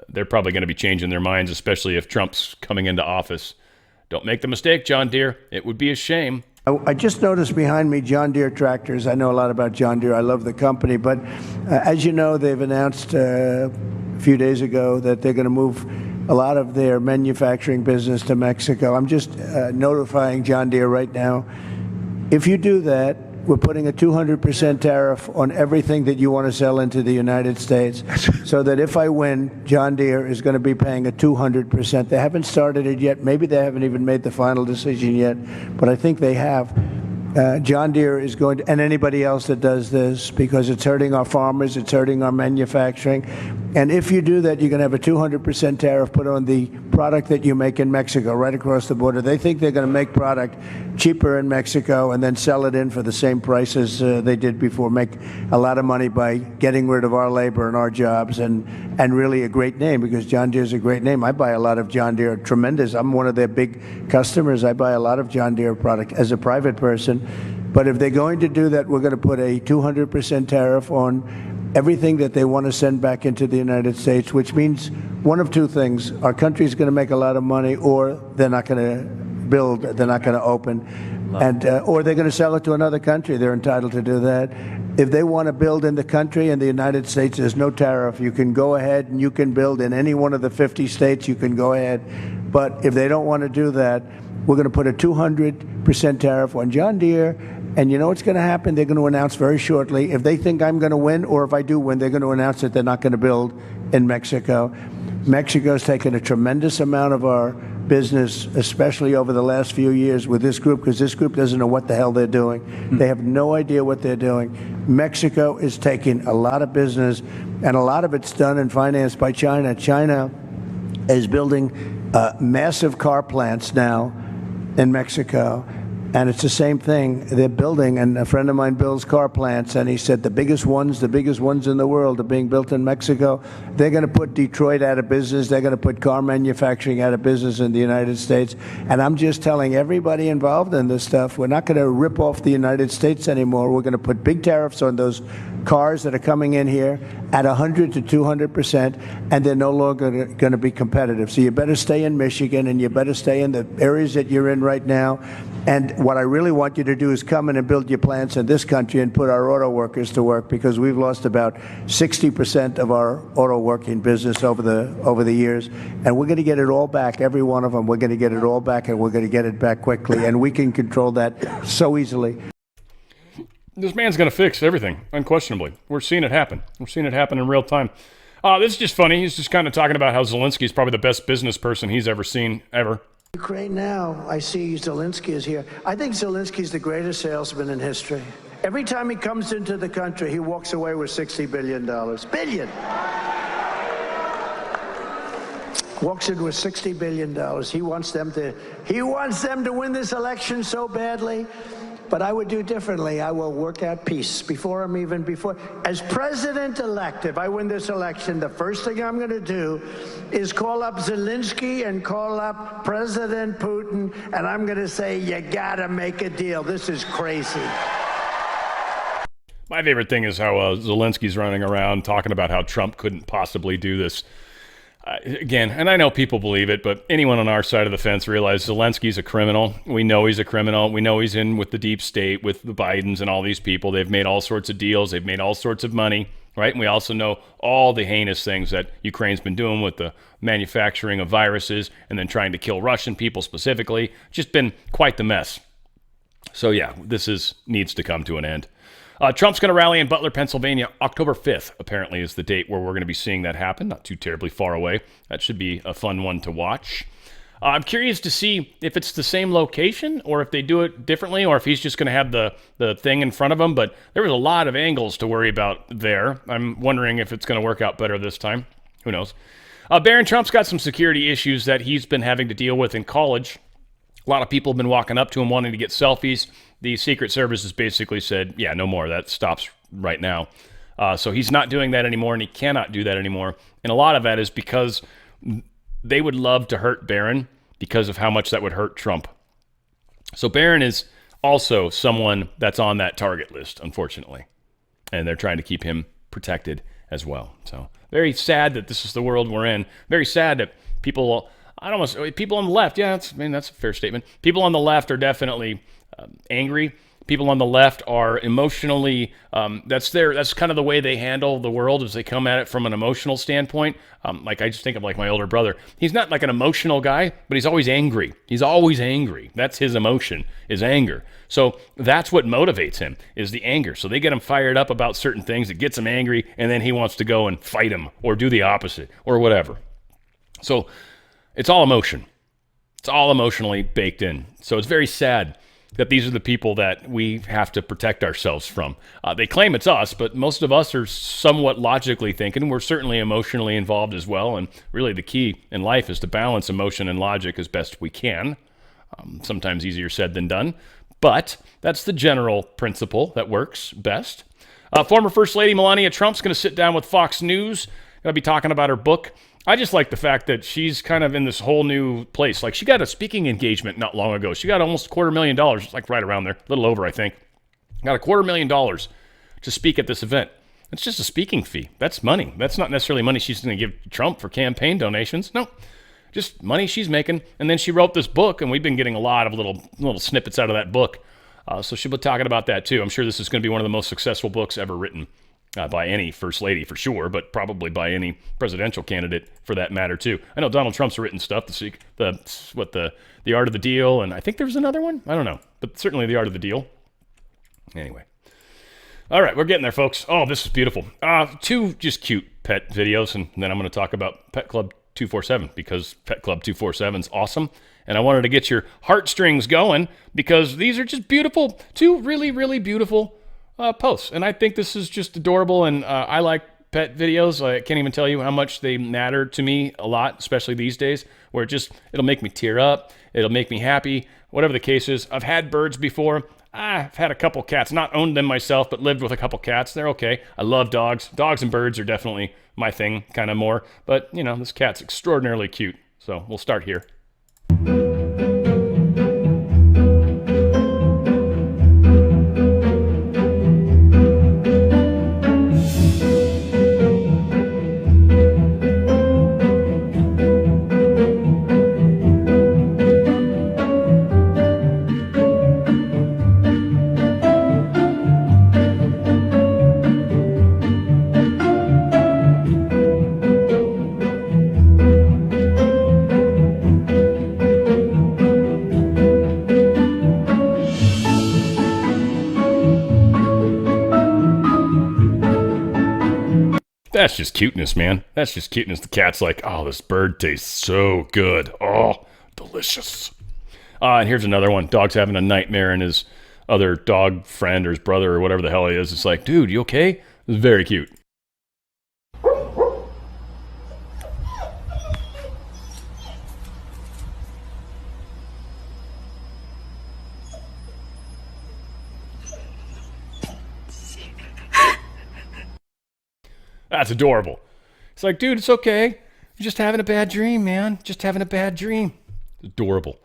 they're probably going to be changing their minds, especially if Trump's coming into office. Don't make the mistake, John Deere. It would be a shame. I just noticed behind me John Deere tractors. I know a lot about John Deere. I love the company. But as you know, they've announced a few days ago that they're going to move a lot of their manufacturing business to Mexico. I'm just notifying John Deere right now. If you do that, we're putting a 200% tariff on everything that you want to sell into the United States, so that if I win, John Deere is going to be paying a 200%. They haven't started it yet. Maybe they haven't even made the final decision yet, but I think they have. John Deere is going to, and anybody else that does this, because it's hurting our farmers, it's hurting our manufacturing. And if you do that, you're going to have a 200% tariff put on the product that you make in Mexico, right across the border. They think they're going to make product cheaper in Mexico and then sell it in for the same prices they did before, make a lot of money by getting rid of our labor and our jobs, and really a great name, because John Deere is a great name. I buy a lot of John Deere, tremendous. I'm one of their big customers. I buy a lot of John Deere product as a private person. But if they're going to do that, we're going to put a 200% tariff on everything that they want to send back into the United States, which means one of two things. Our country is going to make a lot of money, or they're not going to build, they're not going to open, and or they're going to sell it to another country. They're entitled to do that. If they want to build in the country, in the United States, there's no tariff. You can go ahead and you can build in any one of the 50 states. You can go ahead. But if they don't want to do that, we're going to put a 200% tariff on John Deere. And you know what's going to happen? They're going to announce very shortly. If they think I'm going to win, or if I do win, they're going to announce that they're not going to build in Mexico. Mexico's taken a tremendous amount of our business, especially over the last few years with this group, because this group doesn't know what the hell they're doing. They have no idea what they're doing. Mexico is taking a lot of business, and a lot of it's done and financed by China. China is building massive car plants now in Mexico. And it's the same thing they're building, and a friend of mine builds car plants, and he said the biggest ones in the world are being built in Mexico. They're going to put Detroit out of business. They're going to put car manufacturing out of business in the United States. And I'm just telling everybody involved in this stuff, we're not going to rip off the United States anymore. We're going to put big tariffs on those cars that are coming in here at 100 to 200%, and they're no longer going to be competitive. So you better stay in Michigan, and you better stay in the areas that you're in right now. And what I really want you to do is come in and build your plants in this country and put our auto workers to work, because we've lost about 60% of our auto working business over the years. And we're going to get it all back, every one of them. We're going to get it all back, and we're going to get it back quickly. And we can control that so easily. This man's going to fix everything, unquestionably. We're seeing it happen. We're seeing it happen in real time. This is just funny. He's just kind of talking about how Zelensky is probably the best business person he's ever seen, ever. Ukraine now, I see Zelensky is here. I think Zelensky's the greatest salesman in history. Every time he comes into the country, he walks away with $60 billion. Billion! Walks in with $60 billion. He wants them to win this election so badly. But I would do differently. I will work out peace as president-elect. If I win this election, the first thing I'm going to do is call up Zelensky and call up President Putin, and I'm going to say, you got to make a deal. This is crazy. My favorite thing is how Zelensky's running around talking about how Trump couldn't possibly do this. Again, and I know people believe it, but anyone on our side of the fence realizes Zelensky's a criminal. We know he's a criminal. We know he's in with the deep state, with the Bidens and all these people. They've made all sorts of deals. They've made all sorts of money, right? And we also know all the heinous things that Ukraine's been doing with the manufacturing of viruses and then trying to kill Russian people specifically. Just been quite the mess. So yeah, this needs to come to an end. Trump's going to rally in Butler, Pennsylvania. October 5th, apparently, is the date where we're going to be seeing that happen. Not too terribly far away. That should be a fun one to watch. I'm curious to see if it's the same location or if they do it differently, or if he's just going to have the thing in front of him. But there was a lot of angles to worry about there. I'm wondering if it's going to work out better this time. Who knows? Barron Trump's got some security issues that he's been having to deal with in college. A lot of people have been walking up to him wanting to get selfies. The Secret Service has basically said, yeah, no more. That stops right now. So he's not doing that anymore, and he cannot do that anymore. And a lot of that is because they would love to hurt Barron because of how much that would hurt Trump. So Barron is also someone that's on that target list, unfortunately. And they're trying to keep him protected as well. So very sad that this is the world we're in. Very sad that people on the left, that's a fair statement. People on the left are definitely angry. People on the left are emotionally, that's kind of the way they handle the world, is they come at it from an emotional standpoint. Like I just think of like my older brother. He's not like an emotional guy, but he's always angry. He's always angry. That's his emotion, is anger. So that's what motivates him, is the anger. So they get him fired up about certain things. It gets him angry, and then he wants to go and fight him or do the opposite or whatever. So it's all emotion. It's all emotionally baked in. So it's very sad that these are the people that we have to protect ourselves from. They claim it's us, but most of us are somewhat logically thinking. We're certainly emotionally involved as well, and really the key in life is to balance emotion and logic as best we can. Sometimes easier said than done, but that's the general principle that works best. Former First Lady Melania Trump's going to sit down with Fox News. Going to be talking about her book. I just like the fact that she's kind of in this whole new place. Like, she got a speaking engagement not long ago. She got almost $250,000, like right around there, a little over, I think. Got $250,000 to speak at this event. It's just a speaking fee. That's money. That's not necessarily money she's going to give Trump for campaign donations. No, just money she's making. And then she wrote this book, and we've been getting a lot of little snippets out of that book. So she'll be talking about that too. I'm sure this is going to be one of the most successful books ever written by any first lady for sure, but probably by any presidential candidate for that matter too. I know Donald Trump's written stuff, the Art of the Deal, and I think there's another one. I don't know, but certainly The Art of the Deal. Anyway. All right, we're getting there, folks. Oh, this is beautiful. 2 just cute pet videos, and then I'm going to talk about Pet Club 247 because Pet Club 247 is awesome, and I wanted to get your heartstrings going because these are just beautiful, 2 really, really beautiful posts, and I think this is just adorable, and I like pet videos. I can't even tell you how much they matter to me a lot, especially these days, where it'll make me tear up, it'll make me happy, whatever the case is. I've had birds before. I've had a couple cats, not owned them myself, but lived with a couple cats. They're okay. I love dogs. Dogs and birds are definitely my thing, kind of more. But, this cat's extraordinarily cute. So we'll start here. That's just cuteness, man. That's just cuteness. The cat's like, oh, this bird tastes so good. Oh, delicious. And here's another one. Dog's having a nightmare, and his other dog friend or his brother or whatever the hell he is, it's like, dude, you okay? It's very cute. That's adorable. It's like, dude, it's okay. You're just having a bad dream, man. Just having a bad dream. Adorable.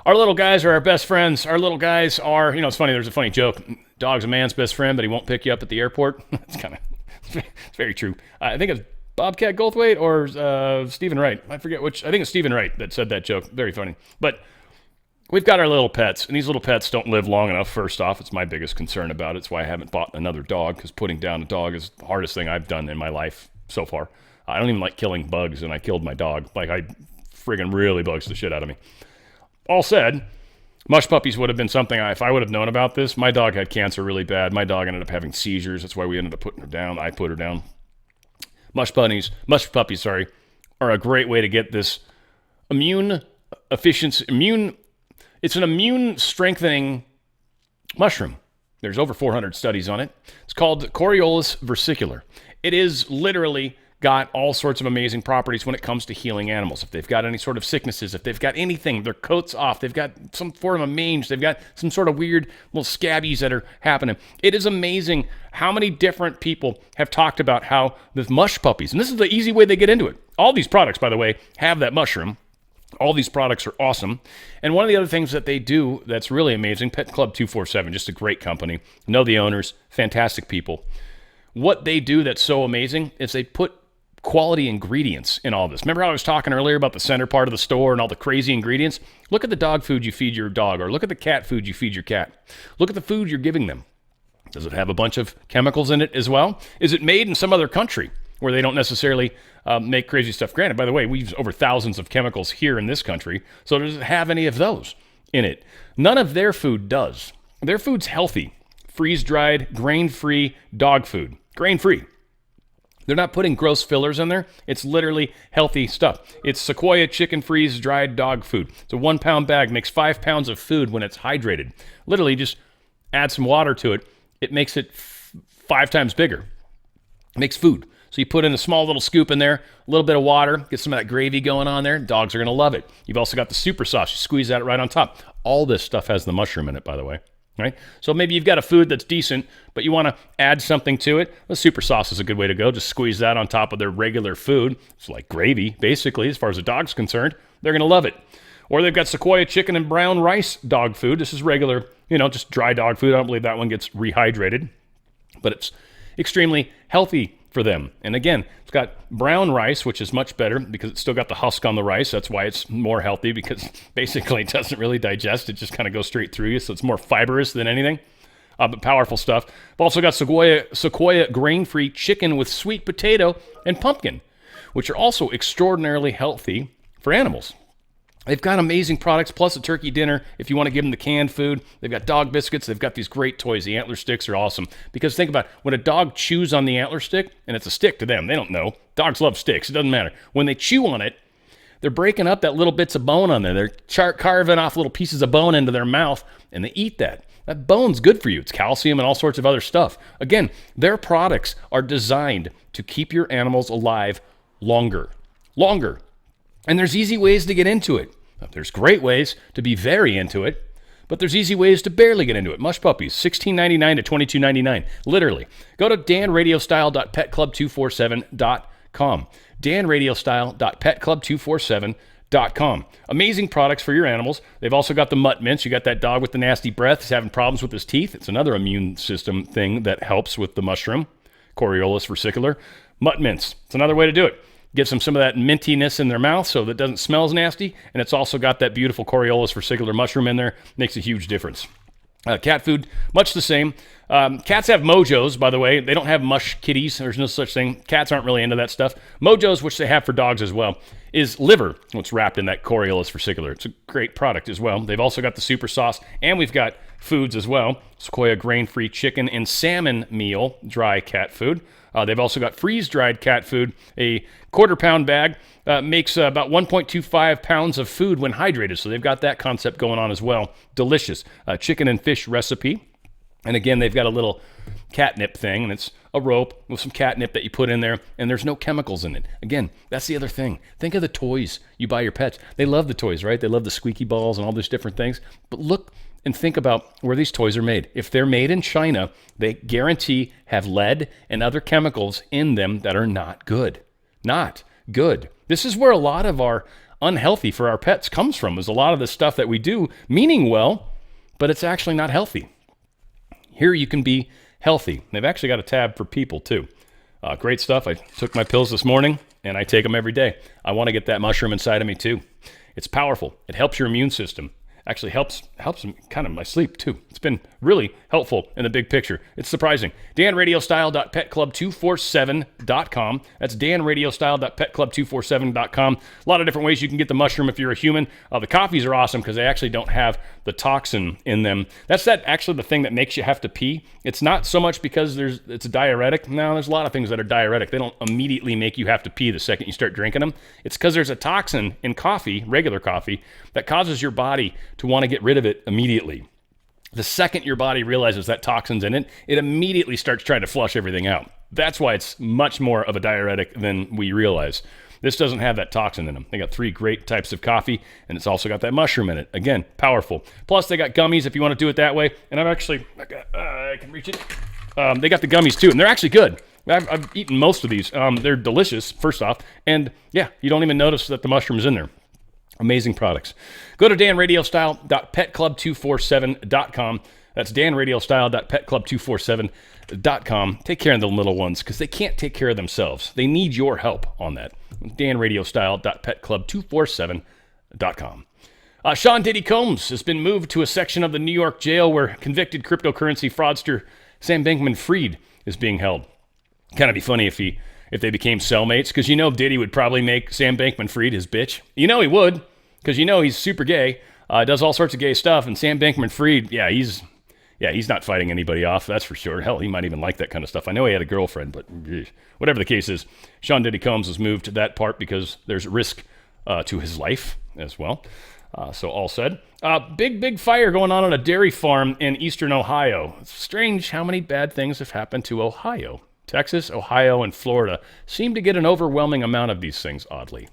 Our little guys are our best friends. Our little guys are, it's funny, there's a funny joke. Dog's a man's best friend, but he won't pick you up at the airport. It's very true. I think it's Bobcat Goldthwait or Stephen Wright. I forget which. I think it's Stephen Wright that said that joke. Very funny. But we've got our little pets, and these little pets don't live long enough, first off. It's my biggest concern about it. It's why I haven't bought another dog, because putting down a dog is the hardest thing I've done in my life so far. I don't even like killing bugs, and I killed my dog. Friggin' really bugs the shit out of me. All said, mush puppies would have been something if I would have known about this. My dog had cancer really bad. My dog ended up having seizures. That's why we ended up putting her down. I put her down. Mush puppies, are a great way to get this immune efficiency, it's an immune strengthening mushroom. There's over 400 studies on it. It's called Coriolus versicolor. It is literally got all sorts of amazing properties when it comes to healing animals. If they've got any sort of sicknesses, if they've got anything, their coat's off, they've got some form of mange, they've got some sort of weird little scabbies that are happening. It is amazing how many different people have talked about how the mush puppies, and this is the easy way they get into it. All these products, by the way, have that mushroom. All these products are awesome. And one of the other things that they do that's really amazing, Pet Club 247, just a great company. Know the owners, fantastic people. What they do that's so amazing is they put quality ingredients in all this. Remember how I was talking earlier about the center part of the store and all the crazy ingredients? Look at the dog food you feed your dog, or look at the cat food you feed your cat. Look at the food you're giving them. Does it have a bunch of chemicals in it as well? Is it made in some other country where they don't necessarily make crazy stuff? Granted, by the way, we use over thousands of chemicals here in this country, so does it have any of those in it? None of their food does. Their food's healthy, freeze-dried, grain-free dog food. Grain-free. They're not putting gross fillers in there. It's literally healthy stuff. It's Sequoia chicken freeze-dried dog food. It's a 1 pound bag, makes 5 pounds of food when it's hydrated. Literally just add some water to it. It makes it 5 times bigger. It makes food. So you put in a small little scoop in there, a little bit of water, get some of that gravy going on there. Dogs are going to love it. You've also got the super sauce. You squeeze that right on top. All this stuff has the mushroom in it, by the way. Right? So maybe you've got a food that's decent, but you want to add something to it. The super sauce is a good way to go. Just squeeze that on top of their regular food. It's like gravy, basically, as far as the dog's concerned. They're going to love it. Or they've got Sequoia chicken and brown rice dog food. This is regular, just dry dog food. I don't believe that one gets rehydrated, but extremely healthy for them. And again, it's got brown rice, which is much better because it's still got the husk on the rice. That's why it's more healthy, because basically it doesn't really digest. It just kind of goes straight through you, so it's more fibrous than anything. But powerful stuff. We've also got Sequoia grain-free chicken with sweet potato and pumpkin, which are also extraordinarily healthy for animals. They've got amazing products, plus a turkey dinner if you want to give them the canned food. They've got dog biscuits. They've got these great toys. The antler sticks are awesome. Because think about it, when a dog chews on the antler stick, and it's a stick to them, they don't know. Dogs love sticks. It doesn't matter. When they chew on it, they're breaking up that little bits of bone on there. They're carving off little pieces of bone into their mouth, and they eat that. That bone's good for you. It's calcium and all sorts of other stuff. Again, their products are designed to keep your animals alive longer. And there's easy ways to get into it. There's great ways to be very into it, but there's easy ways to barely get into it. Mush puppies, $16.99 to $22.99, literally. Go to danradiostyle.petclub247.com. danradiostyle.petclub247.com. Amazing products for your animals. They've also got the mutt mints. You got that dog with the nasty breath. He's having problems with his teeth. It's another immune system thing that helps with the mushroom, Coriolis versicolor. Mutt mints. It's another way to do it. Gives them some of that mintiness in their mouth so that it doesn't smell as nasty. And it's also got that beautiful Coriolis versicolor mushroom in there. Makes a huge difference. Cat food, much the same. Cats have mojos, by the way. They don't have mush kitties. There's no such thing. Cats aren't really into that stuff. Mojos, which they have for dogs as well, is liver, what's wrapped in that Coriolis versicolor. It's a great product as well. They've also got the super sauce, and we've got foods as well. Sequoia grain-free chicken and salmon meal, dry cat food. They've also got freeze-dried cat food. A quarter-pound bag makes about 1.25 pounds of food when hydrated, so they've got that concept going on as well. Delicious. Chicken and fish recipe. And again, they've got a little catnip thing, and it's a rope with some catnip that you put in there, and there's no chemicals in it. Again, that's the other thing. Think of the toys you buy your pets. They love the toys, right? They love the squeaky balls and all these different things. But look and think about where these toys are made. If they're made in China, they guarantee have lead and other chemicals in them that are not good. Not good. This is where a lot of our unhealthy for our pets comes from, is a lot of the stuff that we do meaning well, but it's actually not healthy. Here you can be healthy. They've actually got a tab for people too. Great stuff. I took my pills this morning and I take them every day. I want to get that mushroom inside of me too. It's powerful. It helps your immune system. Actually helps kind of my sleep too. It's been really helpful in the big picture. It's surprising. danradiostyle.petclub247.com. That's danradiostyle.petclub247.com. A lot of different ways you can get the mushroom if you're a human. The coffees are awesome because they actually don't have the toxin in them. That's actually the thing that makes you have to pee. It's not so much because it's a diuretic. No, there's a lot of things that are diuretic. They don't immediately make you have to pee the second you start drinking them. It's because there's a toxin in coffee, regular coffee, that causes your body to want to get rid of it immediately. The second your body realizes that toxin's in it, it immediately starts trying to flush everything out. That's why it's much more of a diuretic than we realize. This doesn't have that toxin in them. They got 3 great types of coffee, and it's also got that mushroom in it. Again, powerful. Plus, they got gummies if you want to do it that way. And I can reach it. They got the gummies too, and they're actually good. I've eaten most of these. They're delicious, first off. And yeah, you don't even notice that the mushroom's in there. Amazing products. Go to danradiostyle.petclub247.com. That's danradiostyle.petclub247.com. Take care of the little ones because they can't take care of themselves. They need your help on that. danradiostyle.petclub247.com. Sean Diddy Combs has been moved to a section of the New York jail where convicted cryptocurrency fraudster Sam Bankman-Fried is being held. Kind of be funny if they became cellmates, because Diddy would probably make Sam Bankman-Fried his bitch. He would, because he's super gay, does all sorts of gay stuff, and Sam Bankman-Fried, he's not fighting anybody off, that's for sure. Hell, he might even like that kind of stuff. I know he had a girlfriend, but whatever the case is, Sean Diddy Combs was moved to that part because there's risk to his life as well. So all said. Big fire going on a dairy farm in eastern Ohio. It's strange how many bad things have happened to Ohio. Texas, Ohio, and Florida seem to get an overwhelming amount of these things, oddly.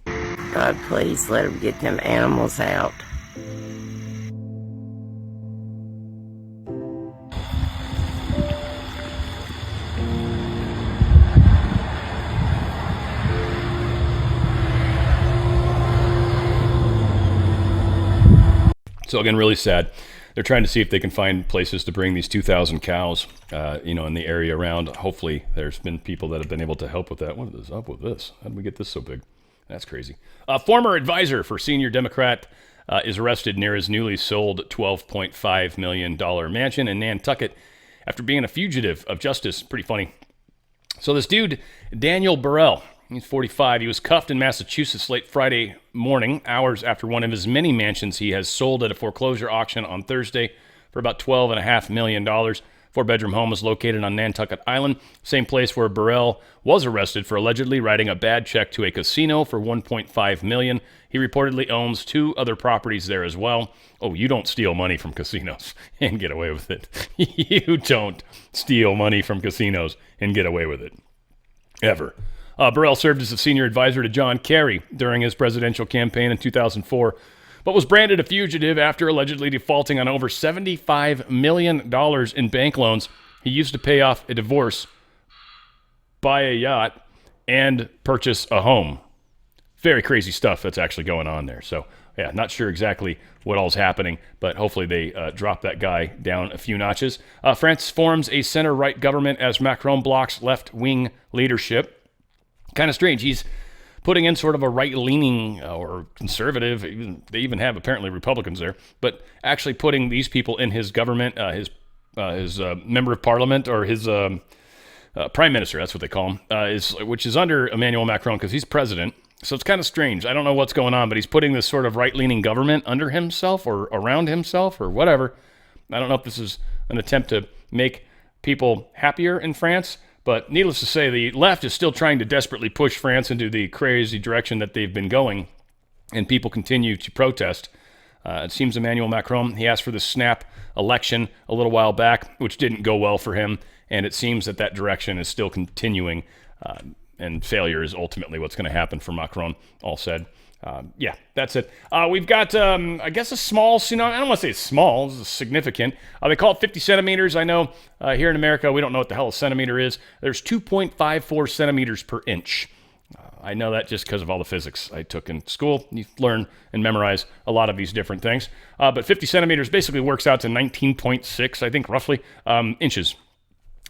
God, please let them get them animals out. So again, really sad. they're trying to see if they can find places to bring these 2,000 cows, in the area around. Hopefully, there's been people that have been able to help with that. What is up with this? How did we get this so big? That's crazy. A former advisor for senior Democrat is arrested near his newly sold $12.5 million mansion in Nantucket after being a fugitive of justice. Pretty funny. So this dude, Daniel Burrell, he's 45. He was cuffed in Massachusetts late Friday morning, hours after one of his many mansions he has sold at a foreclosure auction on Thursday for about $12.5 million. Four-bedroom home was located on Nantucket Island, same place where Burrell was arrested for allegedly writing a bad check to a casino for $1.5 million. He reportedly owns 2 other properties there as well. Oh, you don't steal money from casinos and get away with it. You don't steal money from casinos and get away with it. Ever. Burrell served as a senior advisor to John Kerry during his presidential campaign in 2004, but was branded a fugitive after allegedly defaulting on over $75 million in bank loans he used to pay off a divorce, buy a yacht, and purchase a home. Very crazy stuff that's actually going on there. So, yeah, not sure exactly what all's happening, but hopefully they drop that guy down a few notches. France forms a center-right government as Macron blocks left-wing leadership. Kind of strange. He's putting in sort of a right-leaning or conservative. They even have apparently Republicans there, but actually putting these people in his government, his member of parliament or his prime minister, that's what they call him, which is under Emmanuel Macron because he's president. So it's kind of strange. I don't know what's going on, but he's putting this sort of right-leaning government under himself or around himself or whatever. I don't know if this is an attempt to make people happier in France, but needless to say, the left is still trying to desperately push France into the crazy direction that they've been going, and people continue to protest. It seems Emmanuel Macron, he asked for the snap election a little while back, which didn't go well for him, and it seems that direction is still continuing, and failure is ultimately what's going to happen for Macron, all said. Yeah, that's it. We've got, I guess, a small tsunami. I don't want to say it's small. It's significant. They call it 50 centimeters. I know here in America, we don't know what the hell a centimeter is. There's 2.54 centimeters per inch. I know that just because of all the physics I took in school. You learn and memorize a lot of these different things. But 50 centimeters basically works out to 19.6, I think, roughly, inches.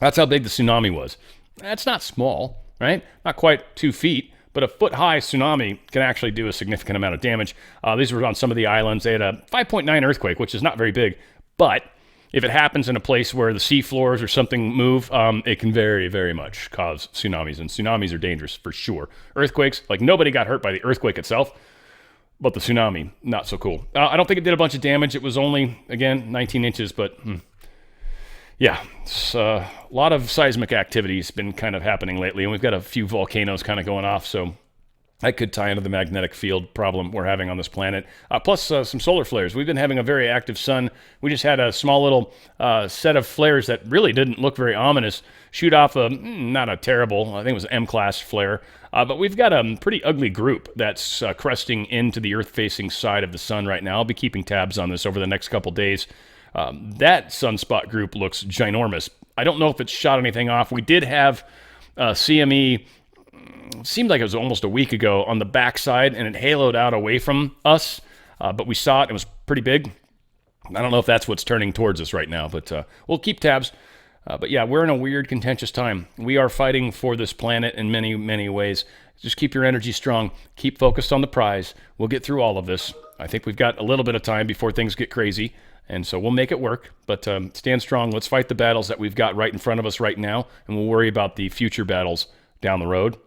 That's how big the tsunami was. That's not small, right? Not quite 2 feet. But a foot-high tsunami can actually do a significant amount of damage. These were on some of the islands. They had a 5.9 earthquake, which is not very big. But if it happens in a place where the sea floors or something move, it can very, very much cause tsunamis. And tsunamis are dangerous for sure. Earthquakes, like nobody got hurt by the earthquake itself. But the tsunami, not so cool. I don't think it did a bunch of damage. It was only, again, 19 inches. But yeah, it's a lot of seismic activity has been kind of happening lately, and we've got a few volcanoes kind of going off, so that could tie into the magnetic field problem we're having on this planet. Plus some solar flares. We've been having a very active sun. We just had a small little set of flares that really didn't look very ominous shoot off not a terrible, I think it was an M-class flare, but we've got a pretty ugly group that's cresting into the Earth-facing side of the sun right now. I'll be keeping tabs on this over the next couple days. That sunspot group looks ginormous. I don't know if it's shot anything off. We did have CME, seemed like it was almost a week ago, on the backside, and it haloed out away from us, but we saw it. It was pretty big. I don't know if that's what's turning towards us right now, but we'll keep tabs. But yeah, we're in a weird, contentious time. We are fighting for this planet in many, many ways. Just keep your energy strong. Keep focused on the prize. We'll get through all of this. I think we've got a little bit of time before things get crazy. And so we'll make it work, but stand strong. Let's fight the battles that we've got right in front of us right now, and we'll worry about the future battles down the road.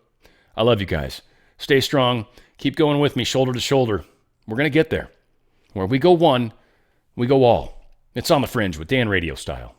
I love you guys. Stay strong. Keep going with me, shoulder to shoulder. We're going to get there. Where we go one, we go all. It's On the Fringe with Dan Radio Style.